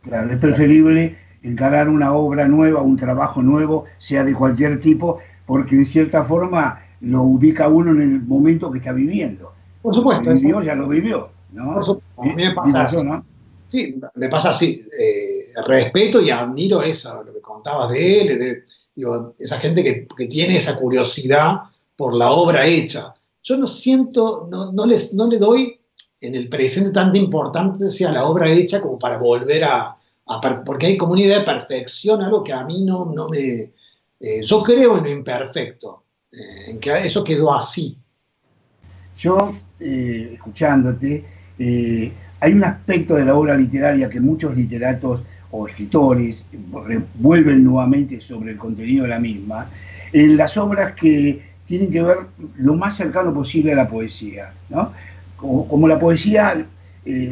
C: Claro, es preferible encarar una obra nueva, un trabajo nuevo, sea de cualquier tipo, porque en cierta forma lo ubica uno en el momento que está viviendo.
D: Por supuesto.
C: Ya lo vivió, ¿no?
D: Por supuesto. A mí me pasa así. ¿No? Sí, me pasa así. Respeto y admiro eso, lo que contabas de él, esa gente que tiene esa curiosidad por la obra hecha. Yo no siento, no le doy en el presente tanta importancia a la obra hecha como para volver porque hay como una idea de perfección, algo que a mí no me... yo creo en lo imperfecto, en que eso quedó así.
C: Yo, escuchándote, hay un aspecto de la obra literaria que muchos literatos o escritores vuelven nuevamente sobre el contenido de la misma, en las obras que tienen que ver lo más cercano posible a la poesía, ¿no? Como la poesía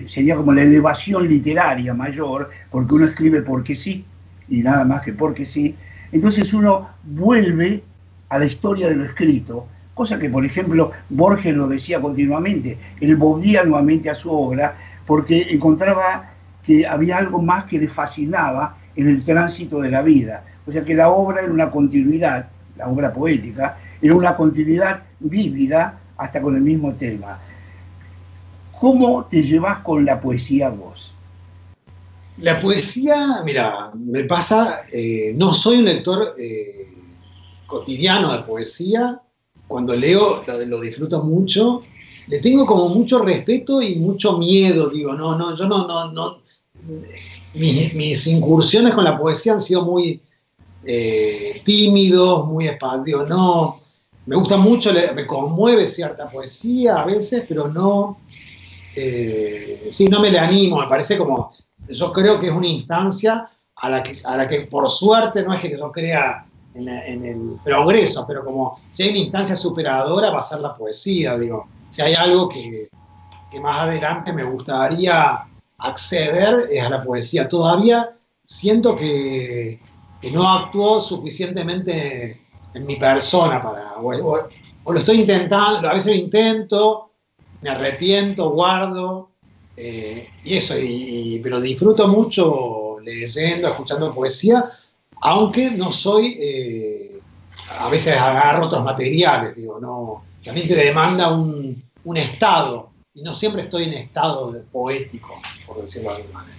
C: sería como la elevación literaria mayor, porque uno escribe porque sí, y nada más que porque sí. Entonces uno vuelve a la historia de lo escrito, cosa que, por ejemplo, Borges lo decía continuamente. Él volvía nuevamente a su obra porque encontraba que había algo más que le fascinaba en el tránsito de la vida. O sea que la obra era una continuidad, la obra poética, era una continuidad vívida hasta con el mismo tema. ¿Cómo te llevas con la poesía vos?
D: La poesía, mira, me pasa, no soy un lector cotidiano de poesía. Cuando leo lo disfruto mucho. Le tengo como mucho respeto y mucho miedo, digo, mis incursiones con la poesía han sido muy tímidos, muy expandidos, me gusta mucho, me conmueve cierta poesía a veces, pero no me le animo, me parece como, yo creo que es una instancia a la que por suerte, no es que yo crea en el progreso, pero como si hay una instancia superadora va a ser la poesía, digo, si hay algo que más adelante me gustaría acceder es a la poesía. Todavía siento que no actuó suficientemente en mi persona o lo estoy intentando, a veces lo intento, me arrepiento, guardo, y eso, pero disfruto mucho leyendo, escuchando poesía, aunque no soy, a veces agarro otros materiales, digo, también te demanda un estado, y no siempre estoy en estado poético, por decirlo de alguna manera.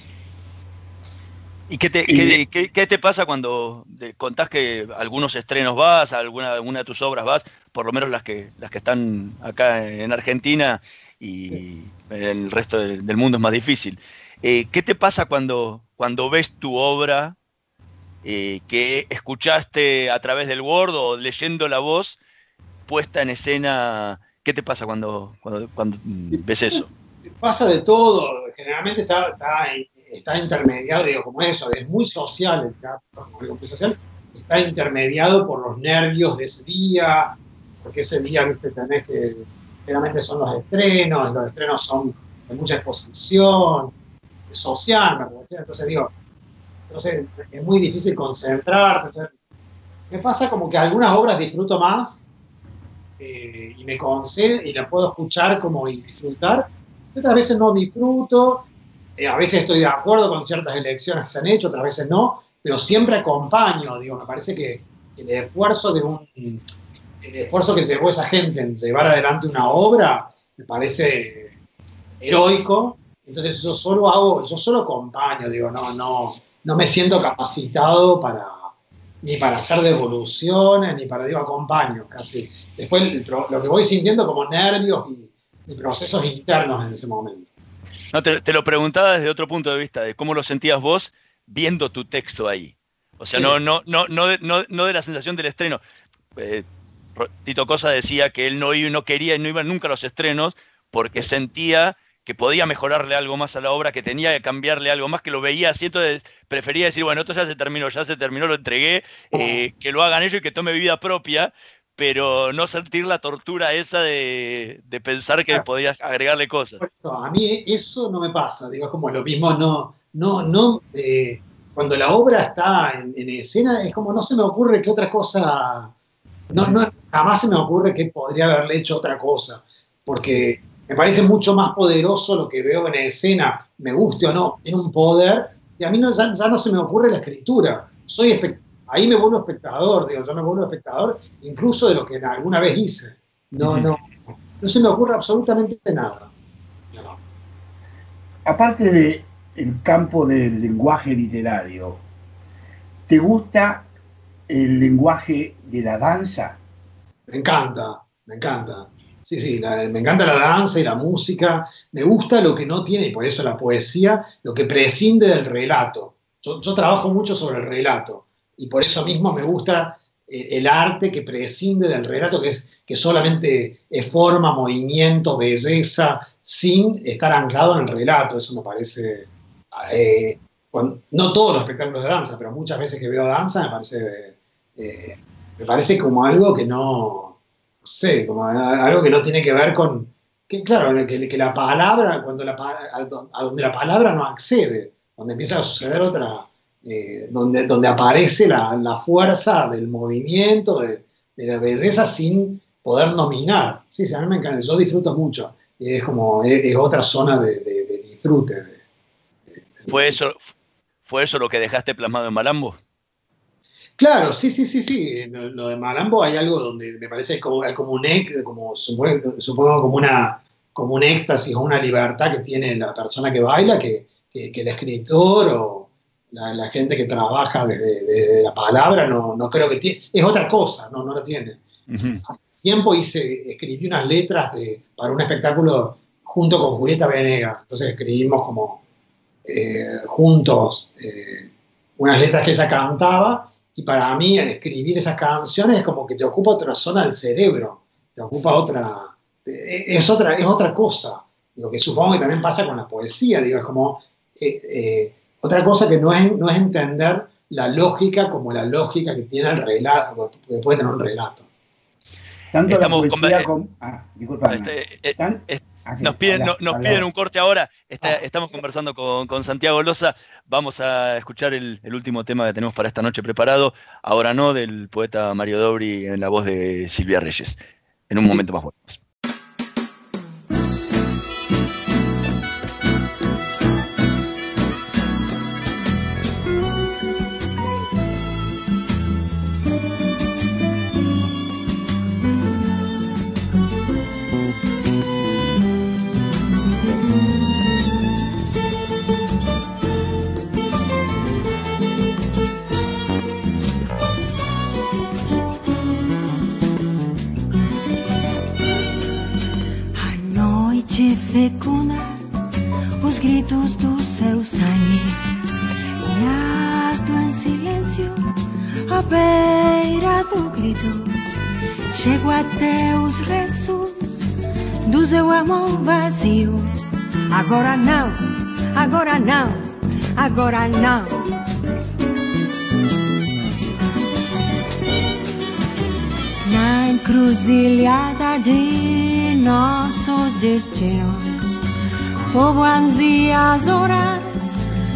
B: ¿Y qué te pasa cuando contás que a algunos estrenos vas, a alguna de tus obras vas, por lo menos las que están acá en Argentina, y en el resto del mundo es más difícil? ¿Qué te pasa cuando ves tu obra que escuchaste a través del Word o leyendo la voz puesta en escena. ¿Qué te pasa cuando ves eso?
D: Pasa de todo. Generalmente está intermediado, digo, como eso, es muy social el teatro, como muy social, está intermediado por los nervios de ese día, porque ese día, viste, tenés que, generalmente son los estrenos son de mucha exposición, social, entonces digo, es muy difícil concentrarte. Entonces, me pasa como que algunas obras disfruto más y me concedo y la puedo escuchar como y disfrutar, otras veces no disfruto, a veces estoy de acuerdo con ciertas elecciones que se han hecho, otras veces no, pero siempre acompaño, digo, me parece que el esfuerzo que llevó esa gente en llevar adelante una obra me parece heroico. Entonces yo solo acompaño, digo, no me siento capacitado ni para hacer devoluciones, ni para, digo, acompaño casi. Después lo que voy sintiendo como nervios y procesos internos en ese momento.
B: No, te lo preguntaba desde otro punto de vista, de cómo lo sentías vos viendo tu texto ahí. O sea, sí. no de la sensación del estreno. Tito Cosa decía que él no iba nunca a los estrenos porque sentía que podía mejorarle algo más a la obra, que tenía que cambiarle algo más, que lo veía así, entonces prefería decir, bueno, esto ya se terminó, lo entregué, que lo hagan ellos y que tome vida propia, pero no sentir la tortura esa de pensar que podías agregarle cosas.
D: A mí eso no me pasa, digo, es como lo mismo, cuando la obra está en escena, es como no se me ocurre que otra cosa, jamás se me ocurre que podría haberle hecho otra cosa, porque me parece mucho más poderoso lo que veo en escena, me guste o no, tiene un poder, y a mí ya no se me ocurre la escritura. Ahí me vuelvo espectador, yo me vuelvo espectador incluso de lo que alguna vez hice. No se me ocurre absolutamente nada. No.
C: Aparte del campo del lenguaje literario, ¿te gusta el lenguaje de la danza?
D: Me encanta. Sí, me encanta la danza y la música. Me gusta lo que no tiene, y por eso la poesía, lo que prescinde del relato. Yo trabajo mucho sobre el relato, y por eso mismo me gusta el arte que prescinde del relato, que solamente es forma, movimiento, belleza, sin estar anclado en el relato. Eso me parece... no todos los espectáculos de danza, pero muchas veces que veo danza me parece como algo que no sé, como algo que no tiene que ver con, claro, que la palabra, a donde la palabra no accede, donde empieza a suceder otra, donde aparece la fuerza del movimiento, de la belleza sin poder nominar. Sí, a mí me encanta, yo disfruto mucho, es otra zona de disfrute.
B: ¿Fue eso lo que dejaste plasmado en Malambo?
D: Claro, sí. Lo de Malambo hay algo donde me parece como supongo como un éxtasis o una libertad que tiene la persona que baila, que el escritor o la gente que trabaja desde la palabra no creo que tiene. Es otra cosa, no la tiene. Uh-huh. Hace tiempo escribí unas letras para un espectáculo junto con Julieta Venegas. Entonces escribimos como juntos unas letras que ella cantaba. Y para mí, al escribir esas canciones es como que te ocupa otra zona del cerebro, te ocupa es otra cosa. Lo que supongo que también pasa con la poesía, digo, es como otra cosa que no es entender la lógica como la lógica que tiene el relato, que puede tener un relato.
C: Tanto
B: Estamos
C: la poesía
B: disculpa. Nos piden un corte ahora. Estamos conversando con Santiago Loza. Vamos a escuchar el último tema que tenemos para esta noche preparado. Ahora no, del poeta Mario Dobri en la voz de Silvia Reyes. En un momento más volvemos.
E: Fecunda os gritos do seu sangue e ato em silêncio à beira do grito, chego até os restos do seu amor vazio. Agora não, agora não, agora não. Na encruzilhada de nossos destinos, povoam-se as horas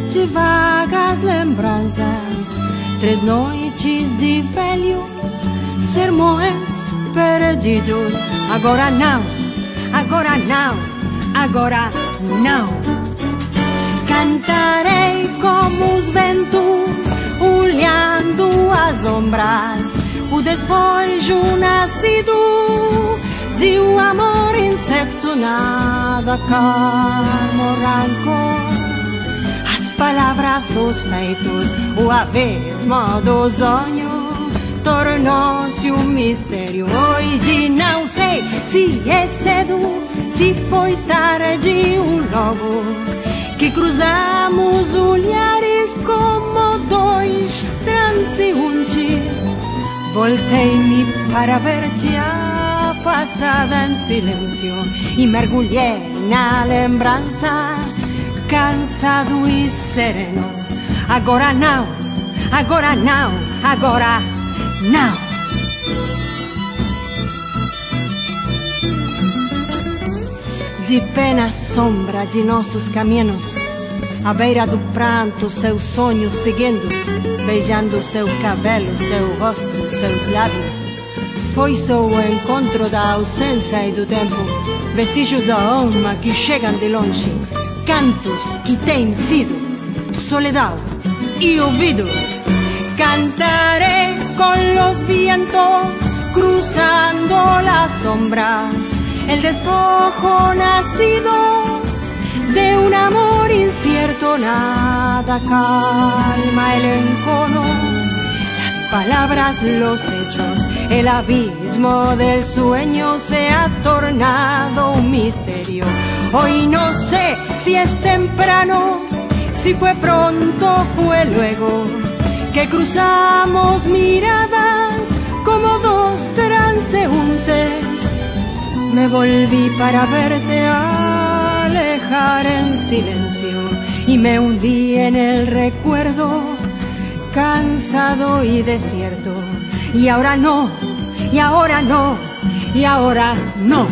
E: de vagas lembranças, 3 noites de velhos sermões perdidos. Agora não, agora não, agora não. Cantarei como os ventos, olhando as sombras, o despojo nascido de um amor incerto, nada calmo, rancor. As palavras, os feitos, o abismo do sonho tornou-se um mistério. Hoje não sei se é cedo, se foi tarde ou logo, que cruzamos olhares como dois transeuntes. Voltei-me para ver-te afastada em silêncio e mergulhei na lembrança, cansado e sereno. Agora não, agora não, agora não. De pé na sombra de nossos caminhos, à beira do pranto, seus sonhos seguindo, beijando seu cabelo, seu rosto, seus lábios. Foi só o encontro da ausência e do tempo, vestígios da alma que chegam de longe, cantos que têm sido soledad e ouvido. Cantaré con los vientos, cruzando las sombras, el despojo nacido de un amor incierto. Nada calma el encono, las palabras, los hechos, el abismo del sueño se ha tornado un misterio. Hoy no sé si es temprano, si fue pronto, fue luego, que cruzamos miradas como dos transeúntes. Me volví para verte alejar en silencio y me hundí en el recuerdo, cansado y desierto. Y ahora no, y ahora no, y ahora no.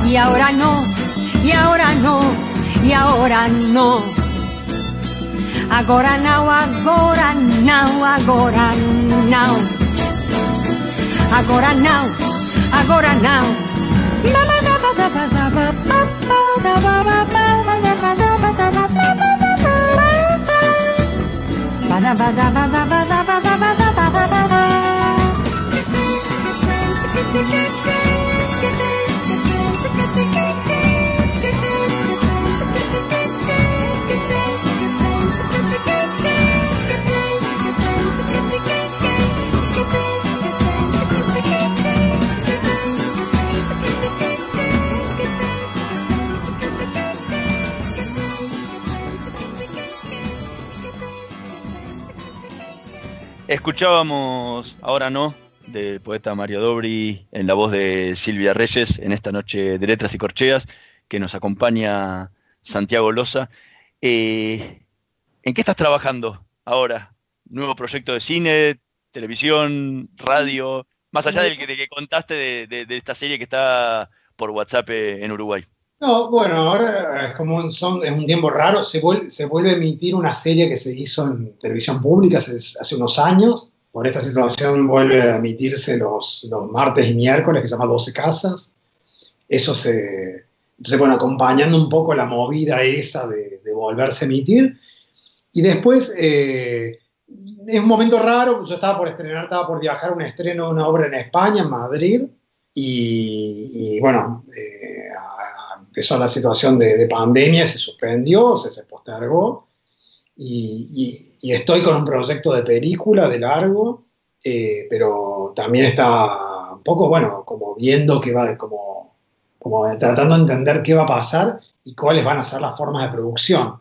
E: Y ahora no, y ahora no, y ahora no. Agora não, agora não, agora não. Agora não, agora não.
B: Escuchábamos Ahora no, del poeta Mario Dobri, en la voz de Silvia Reyes, en esta noche de Letras y Corcheas, que nos acompaña Santiago Loza. ¿En qué estás trabajando ahora? ¿Nuevo proyecto de cine, televisión, radio? Más allá del que contaste de esta serie que está por WhatsApp en Uruguay.
D: No, bueno, ahora es como es un tiempo raro. Se vuelve a emitir una serie que se hizo en televisión pública hace unos años. Por esta situación vuelve a emitirse los martes y miércoles, que se llama 12 Casas. Entonces, bueno, acompañando un poco la movida esa de volverse a emitir. Y después, es un momento raro. Yo estaba por viajar a un estreno de una obra en España, en Madrid. Y bueno, empezó la situación de pandemia, se suspendió, se postergó, y estoy con un proyecto de película, de largo, pero también está un poco, bueno, como viendo que va, como tratando de entender qué va a pasar y cuáles van a ser las formas de producción.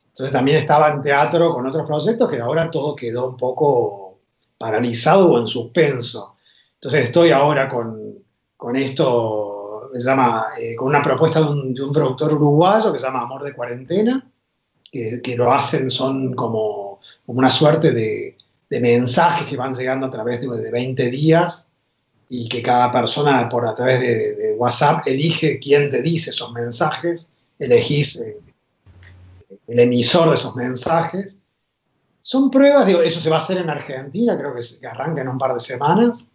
D: Entonces también estaba en teatro con otros proyectos que ahora todo quedó un poco paralizado o en suspenso. Entonces estoy ahora con esto, se llama, con una propuesta de un productor uruguayo que se llama Amor de Cuarentena, que lo hacen, son como una suerte de mensajes que van llegando a través de 20 días y que cada persona a través de WhatsApp elige quién te dice esos mensajes, elegís el emisor de esos mensajes. Son pruebas, digo, eso se va a hacer en Argentina, creo que arranca en un par de semanas.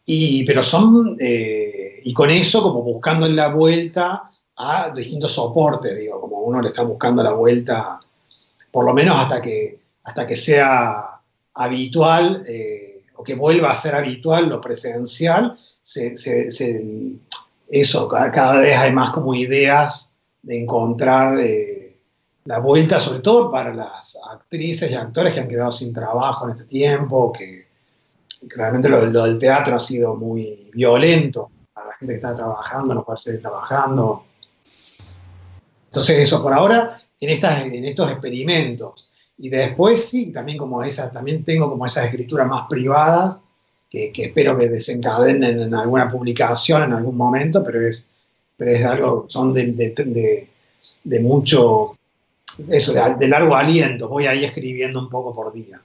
D: Pero son, y con eso como buscando la vuelta a distintos soportes, digo, como uno le está buscando la vuelta, por lo menos hasta que sea habitual, o que vuelva a ser habitual lo presencial, eso, cada vez hay más como ideas de encontrar la vuelta, sobre todo para las actrices y actores que han quedado sin trabajo en este tiempo, que realmente lo del teatro ha sido muy violento para la gente que está trabajando, no puede seguir trabajando. Entonces eso, por ahora, en estos experimentos. Y después sí, también tengo como esas escrituras más privadas que espero que desencadenen en alguna publicación en algún momento, pero es algo, son de mucho, eso, de largo aliento. Voy ahí escribiendo un poco por día.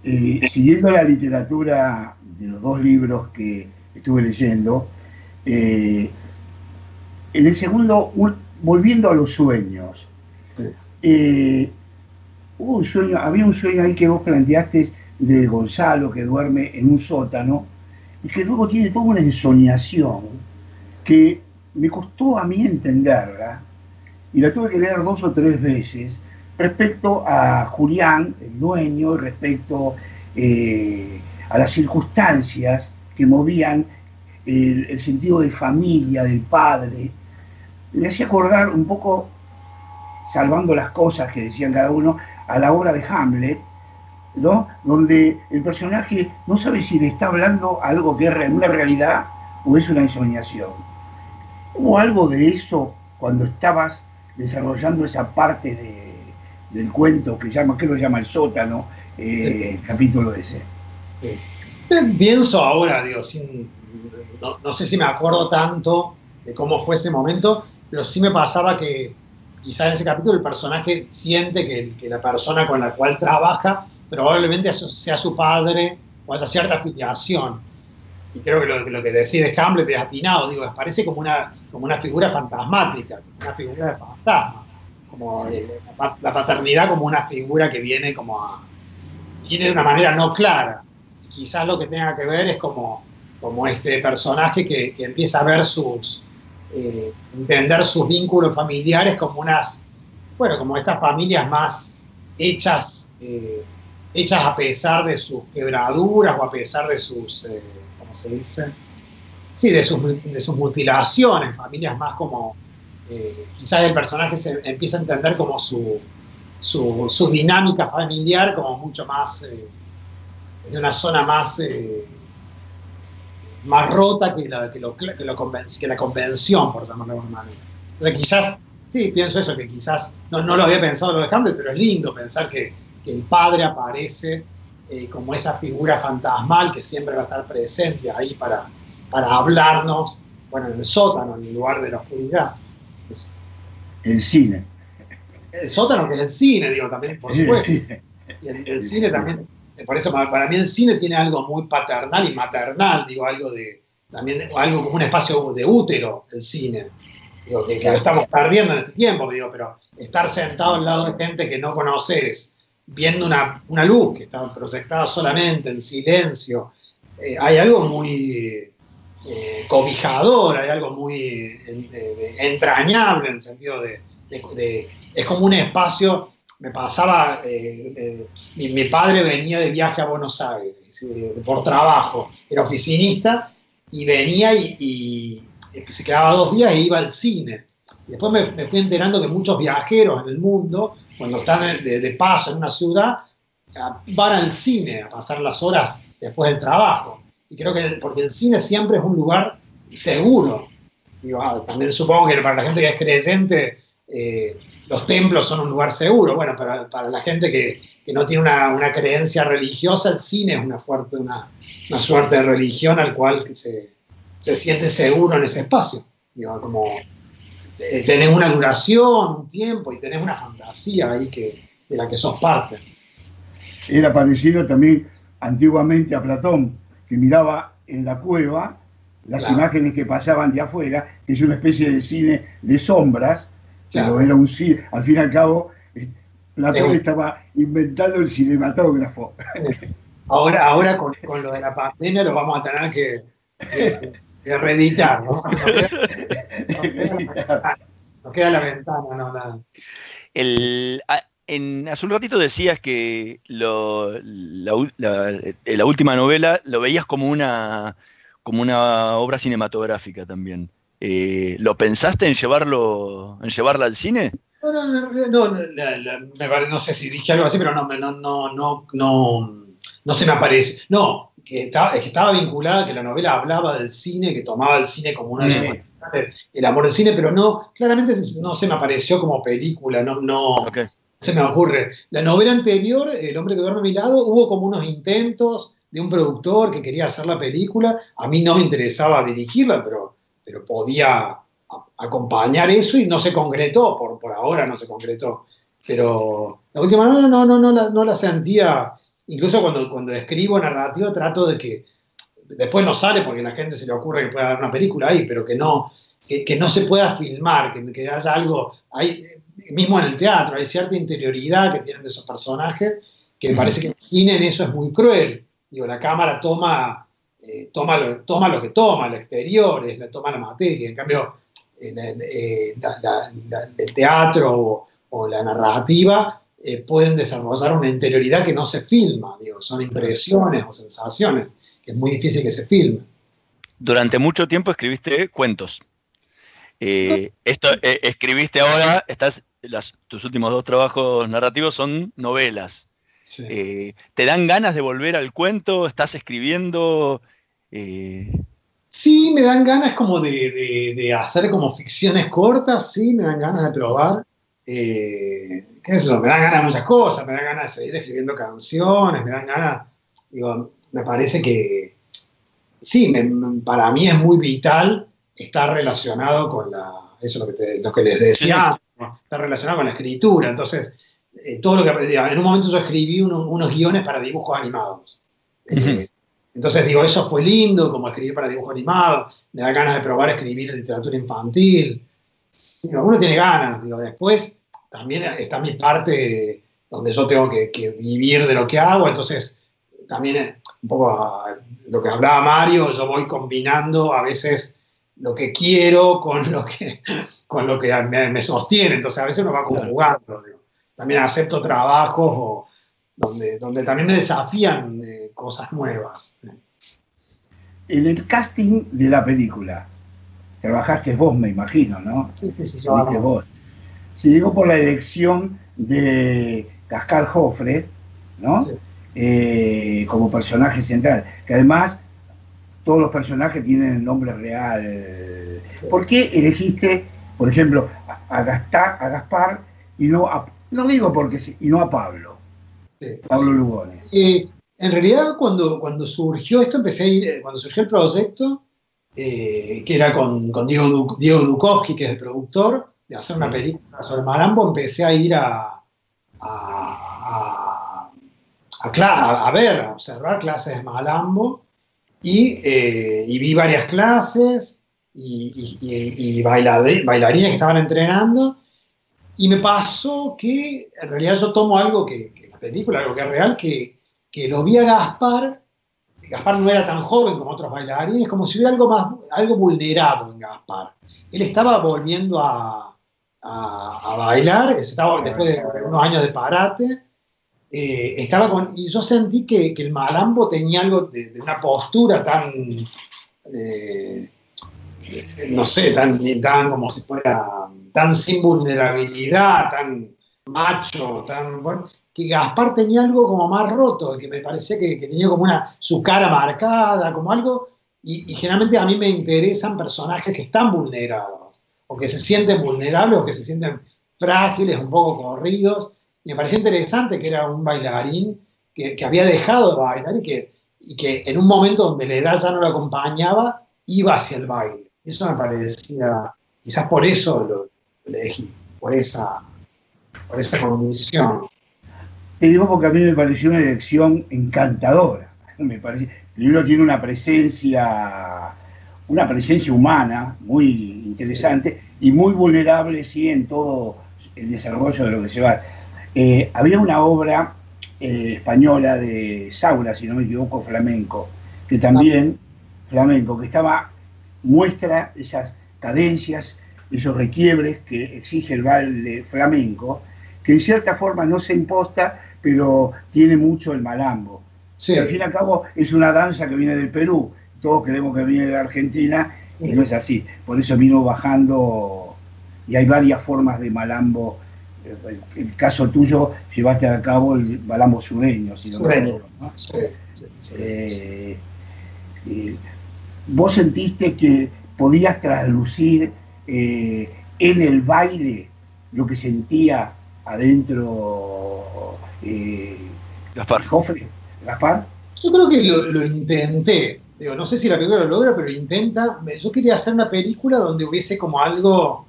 C: Siguiendo la literatura de los dos libros que estuve leyendo, en el segundo, volviendo a los sueños, había un sueño ahí que vos planteaste de Gonzalo que duerme en un sótano y que luego tiene toda una ensoñación que me costó a mí entenderla y la tuve que leer 2 o 3 veces respecto a Julián, el dueño, y respecto a las circunstancias que movían el sentido de familia, del padre. Me hacía acordar un poco, salvando las cosas que decían cada uno, a la obra de Hamlet, ¿no? Donde el personaje no sabe si le está hablando algo que es una realidad o es una ensoñación. ¿Hubo algo de eso cuando estabas desarrollando esa parte del cuento que lo llama El sótano, el capítulo ese?
D: Pienso ahora, digo, no sé si me acuerdo tanto de cómo fue ese momento, pero sí me pasaba que quizás en ese capítulo el personaje siente que la persona con la cual trabaja probablemente sea su padre o haya cierta afiliación. Y creo que lo que decís de Hamlet es atinado, digo, parece como una figura fantasmática, una figura de fantasma, como la paternidad como una figura que viene viene de una manera no clara. Y quizás lo que tenga que ver es como este personaje que empieza a ver entender sus vínculos familiares como como estas familias más hechas a pesar de sus quebraduras o a pesar de sus, ¿cómo se dice? Sí, de sus mutilaciones, familias más como, quizás el personaje se empieza a entender como su dinámica familiar como mucho más, de una zona más rota que la convención, por llamarlo de alguna manera. Entonces quizás, sí, pienso eso, que quizás, no lo había pensado lo de Hamlet, pero es lindo pensar que el padre aparece como esa figura fantasmal que siempre va a estar presente ahí para hablarnos, bueno, en el sótano, en el lugar de la oscuridad.
C: El cine.
D: El sótano, que es el cine, digo, también, por supuesto. Y el cine también. Por eso para mí el cine tiene algo muy paternal y maternal, digo, algo como un espacio de útero, el cine. Digo, que lo estamos perdiendo en este tiempo, digo, pero estar sentado al lado de gente que no conoces, viendo una luz que está proyectada solamente en silencio, hay algo muy cobijador, hay algo muy entrañable en el sentido de es como un espacio. Me pasaba, mi padre venía de viaje a Buenos Aires por trabajo, era oficinista y venía y se quedaba 2 días e iba al cine. Y después me fui enterando que muchos viajeros en el mundo, cuando están de paso en una ciudad, van al cine a pasar las horas después del trabajo. Y creo que porque el cine siempre es un lugar seguro. Digo, también supongo que para la gente que es creyente, los templos son un lugar seguro. Bueno, para la gente que no tiene una creencia religiosa, el cine es una suerte de religión al cual se siente seguro en ese espacio. Digo, como tenés una duración, un tiempo, y tenés una fantasía ahí de la que sos parte.
C: Era parecido también antiguamente a Platón, que miraba en la cueva las imágenes que pasaban de afuera, que es una especie de cine de sombras, pero era un cine, al fin y al cabo, Platón estaba inventando el cinematógrafo.
D: Ahora con lo de la pandemia lo vamos a tener que reeditar, ¿no? Nos queda la ventana, no nada.
B: Hace un ratito decías que la última novela lo veías como una obra cinematográfica también. ¿Lo pensaste en llevarla al cine?
D: No sé si dije algo así, pero no se me aparece. No, que estaba vinculada, que la novela hablaba del cine, que tomaba el cine como una el amor del cine, pero no, claramente no se me apareció como película, okay. Se me ocurre. La novela anterior, El hombre que duerme a mi lado, hubo como unos intentos de un productor que quería hacer la película. A mí no me interesaba dirigirla, pero podía acompañar eso, y no se concretó, por ahora no se concretó. Pero la última no la sentía. Incluso cuando escribo narrativa trato de que después no sale porque a la gente se le ocurre que pueda haber una película ahí, pero que no se pueda filmar, que haya algo. Mismo en el teatro hay cierta interioridad que tienen esos personajes, que me parece que el cine en eso es muy cruel. Digo, la cámara toma lo que toma, el exterior, toma la materia. En cambio, el teatro o la narrativa pueden desarrollar una interioridad que no se filma. Digo, son impresiones o sensaciones que es muy difícil que se filmen.
B: Durante mucho tiempo escribiste cuentos. Escribiste ahora, tus últimos 2 trabajos narrativos son novelas. Sí. ¿Te dan ganas de volver al cuento? ¿Estás escribiendo?
D: Sí, me dan ganas como de hacer como ficciones cortas, sí, me dan ganas de probar. ¿Qué es eso? Me dan ganas de muchas cosas, me dan ganas de seguir escribiendo canciones, me dan ganas, digo, me parece que sí, para mí es muy vital estar relacionado con eso es lo que les decía, ¿no? Estar relacionado con la escritura. Entonces, todo lo que aprendí, en un momento yo escribí unos guiones para dibujos animados. Entonces digo, eso fue lindo, como escribir para dibujos animados, me da ganas de probar a escribir literatura infantil. Digo, uno tiene ganas, digo, después también está mi parte donde yo tengo que vivir de lo que hago, entonces también un poco lo que hablaba Mario, yo voy combinando a veces lo que quiero con lo que me sostiene, entonces a veces uno va conjugando. Digo. También acepto trabajos donde también me desafían cosas nuevas.
C: En el casting de la película, trabajaste vos, me imagino, ¿no?
D: Sí, yo
C: vos. Si digo por la elección de Gaspar Joffre, ¿no? Sí. Como personaje central, que además todos los personajes tienen el nombre real. Sí. ¿Por qué elegiste, por ejemplo, a Gaspar y no a Pablo? Sí. Pablo Lugones.
D: En realidad, cuando surgió esto, cuando surgió el proyecto, que era con Diego Dukovsky, que es el productor, de hacer una película sobre Malambo, empecé a ir a observar clases de Malambo, y vi varias clases, y bailarines que estaban entrenando, y me pasó que, en realidad yo tomo algo que la película, algo que es real, que lo vi a Gaspar. Gaspar no era tan joven como otros bailarines, como si hubiera algo vulnerado en Gaspar. Él estaba volviendo a bailar, después de unos años de parate, y yo sentí que el Malambo tenía algo de una postura tan, no sé, tan como si fuera, tan sin vulnerabilidad, tan macho, tan bueno, que Gaspar tenía algo como más roto, que me parecía que tenía como su cara marcada, como algo, y generalmente a mí me interesan personajes que están vulnerados, o que se sienten vulnerables, o que se sienten frágiles, un poco corridos. Y me pareció interesante que era un bailarín que había dejado de bailar y que en un momento donde la edad ya no lo acompañaba, iba hacia el baile. Eso me parecía, quizás por eso lo elegí, por esa condición.
C: Te digo porque a mí me pareció una elección encantadora. Me parece, el libro tiene una presencia humana muy interesante y muy vulnerable, sí, en todo el desarrollo de lo que se va. Había una obra española de Saura, si no me equivoco, flamenco, que también, muestra esas cadencias, esos requiebres que exige el baile flamenco, que en cierta forma no se imposta, pero tiene mucho el malambo. Sí. Y al fin y al cabo es una danza que viene del Perú, todos creemos que viene de la Argentina, y no es así. Por eso vino bajando, y hay varias formas de malambo. En el caso tuyo, llevaste a cabo el malambo sureño, si no me acuerdo, ¿no? Sí. ¿Vos sentiste que podías traslucir en el baile lo que sentía adentro
B: Gaspar?
D: Yo creo que lo intenté. Digo, no sé si la película lo logra, pero intenta. Yo quería hacer una película donde hubiese como algo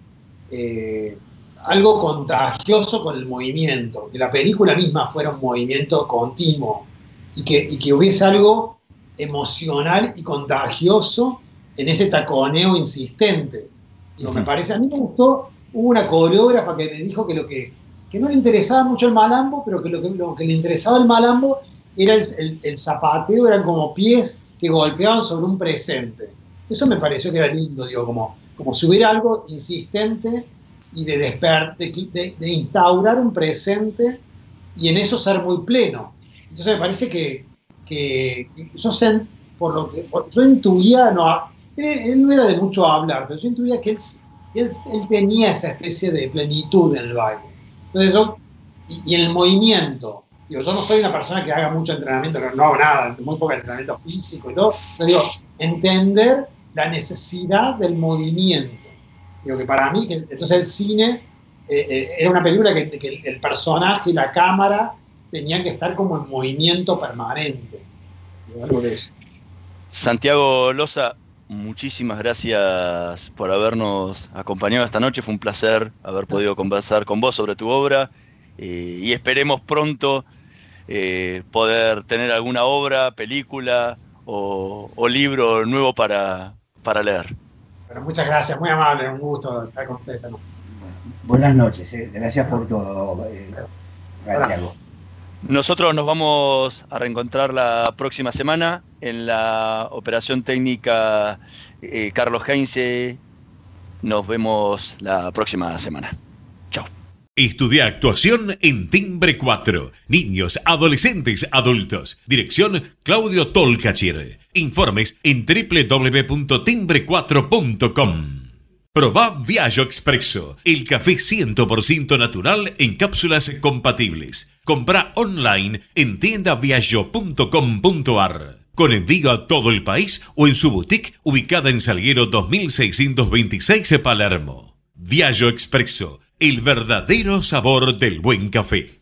D: contagioso con el movimiento, que la película misma fuera un movimiento continuo y que hubiese algo emocional y contagioso en ese taconeo insistente. Digo, me parece, a mí me gustó, hubo una coreógrafa que me dijo que no le interesaba mucho el malambo, pero que lo que le interesaba el malambo era el zapateo, eran como pies que golpeaban sobre un presente. Eso me pareció que era lindo, digo, como si hubiera algo insistente y de instaurar un presente y en eso ser muy pleno. Entonces me parece que yo intuía, él no era de mucho hablar, pero yo intuía que él tenía esa especie de plenitud en el baile. Entonces y en el movimiento, digo, yo no soy una persona que haga mucho entrenamiento, no hago nada, muy poco entrenamiento físico y todo, pero digo, entender la necesidad del movimiento. Digo que para mí, entonces el cine era una película que el personaje y la cámara tenían que estar como en movimiento permanente. Digo, algo de eso.
B: Santiago Loza, muchísimas gracias por habernos acompañado esta noche. Fue un placer haber podido conversar con vos sobre tu obra y esperemos pronto poder tener alguna obra, película o libro nuevo para leer.
D: Pero muchas gracias, muy amable, un gusto estar con ustedes esta noche.
C: Buenas noches, gracias por todo, Santiago.
B: Nosotros nos vamos a reencontrar la próxima semana en la operación técnica Carlos Heinze. Nos vemos la próxima semana. Chao.
A: Estudia actuación en Timbre 4. Niños, adolescentes, adultos. Dirección Claudio Tolcachir. Informes en www.timbre4.com. Probá Viaggio Expresso, el café 100% natural en cápsulas compatibles. Comprá online en tiendaviaggio.com.ar. Con envío a todo el país o en su boutique ubicada en Salguero 2626 Palermo. Viaggio Expresso, el verdadero sabor del buen café.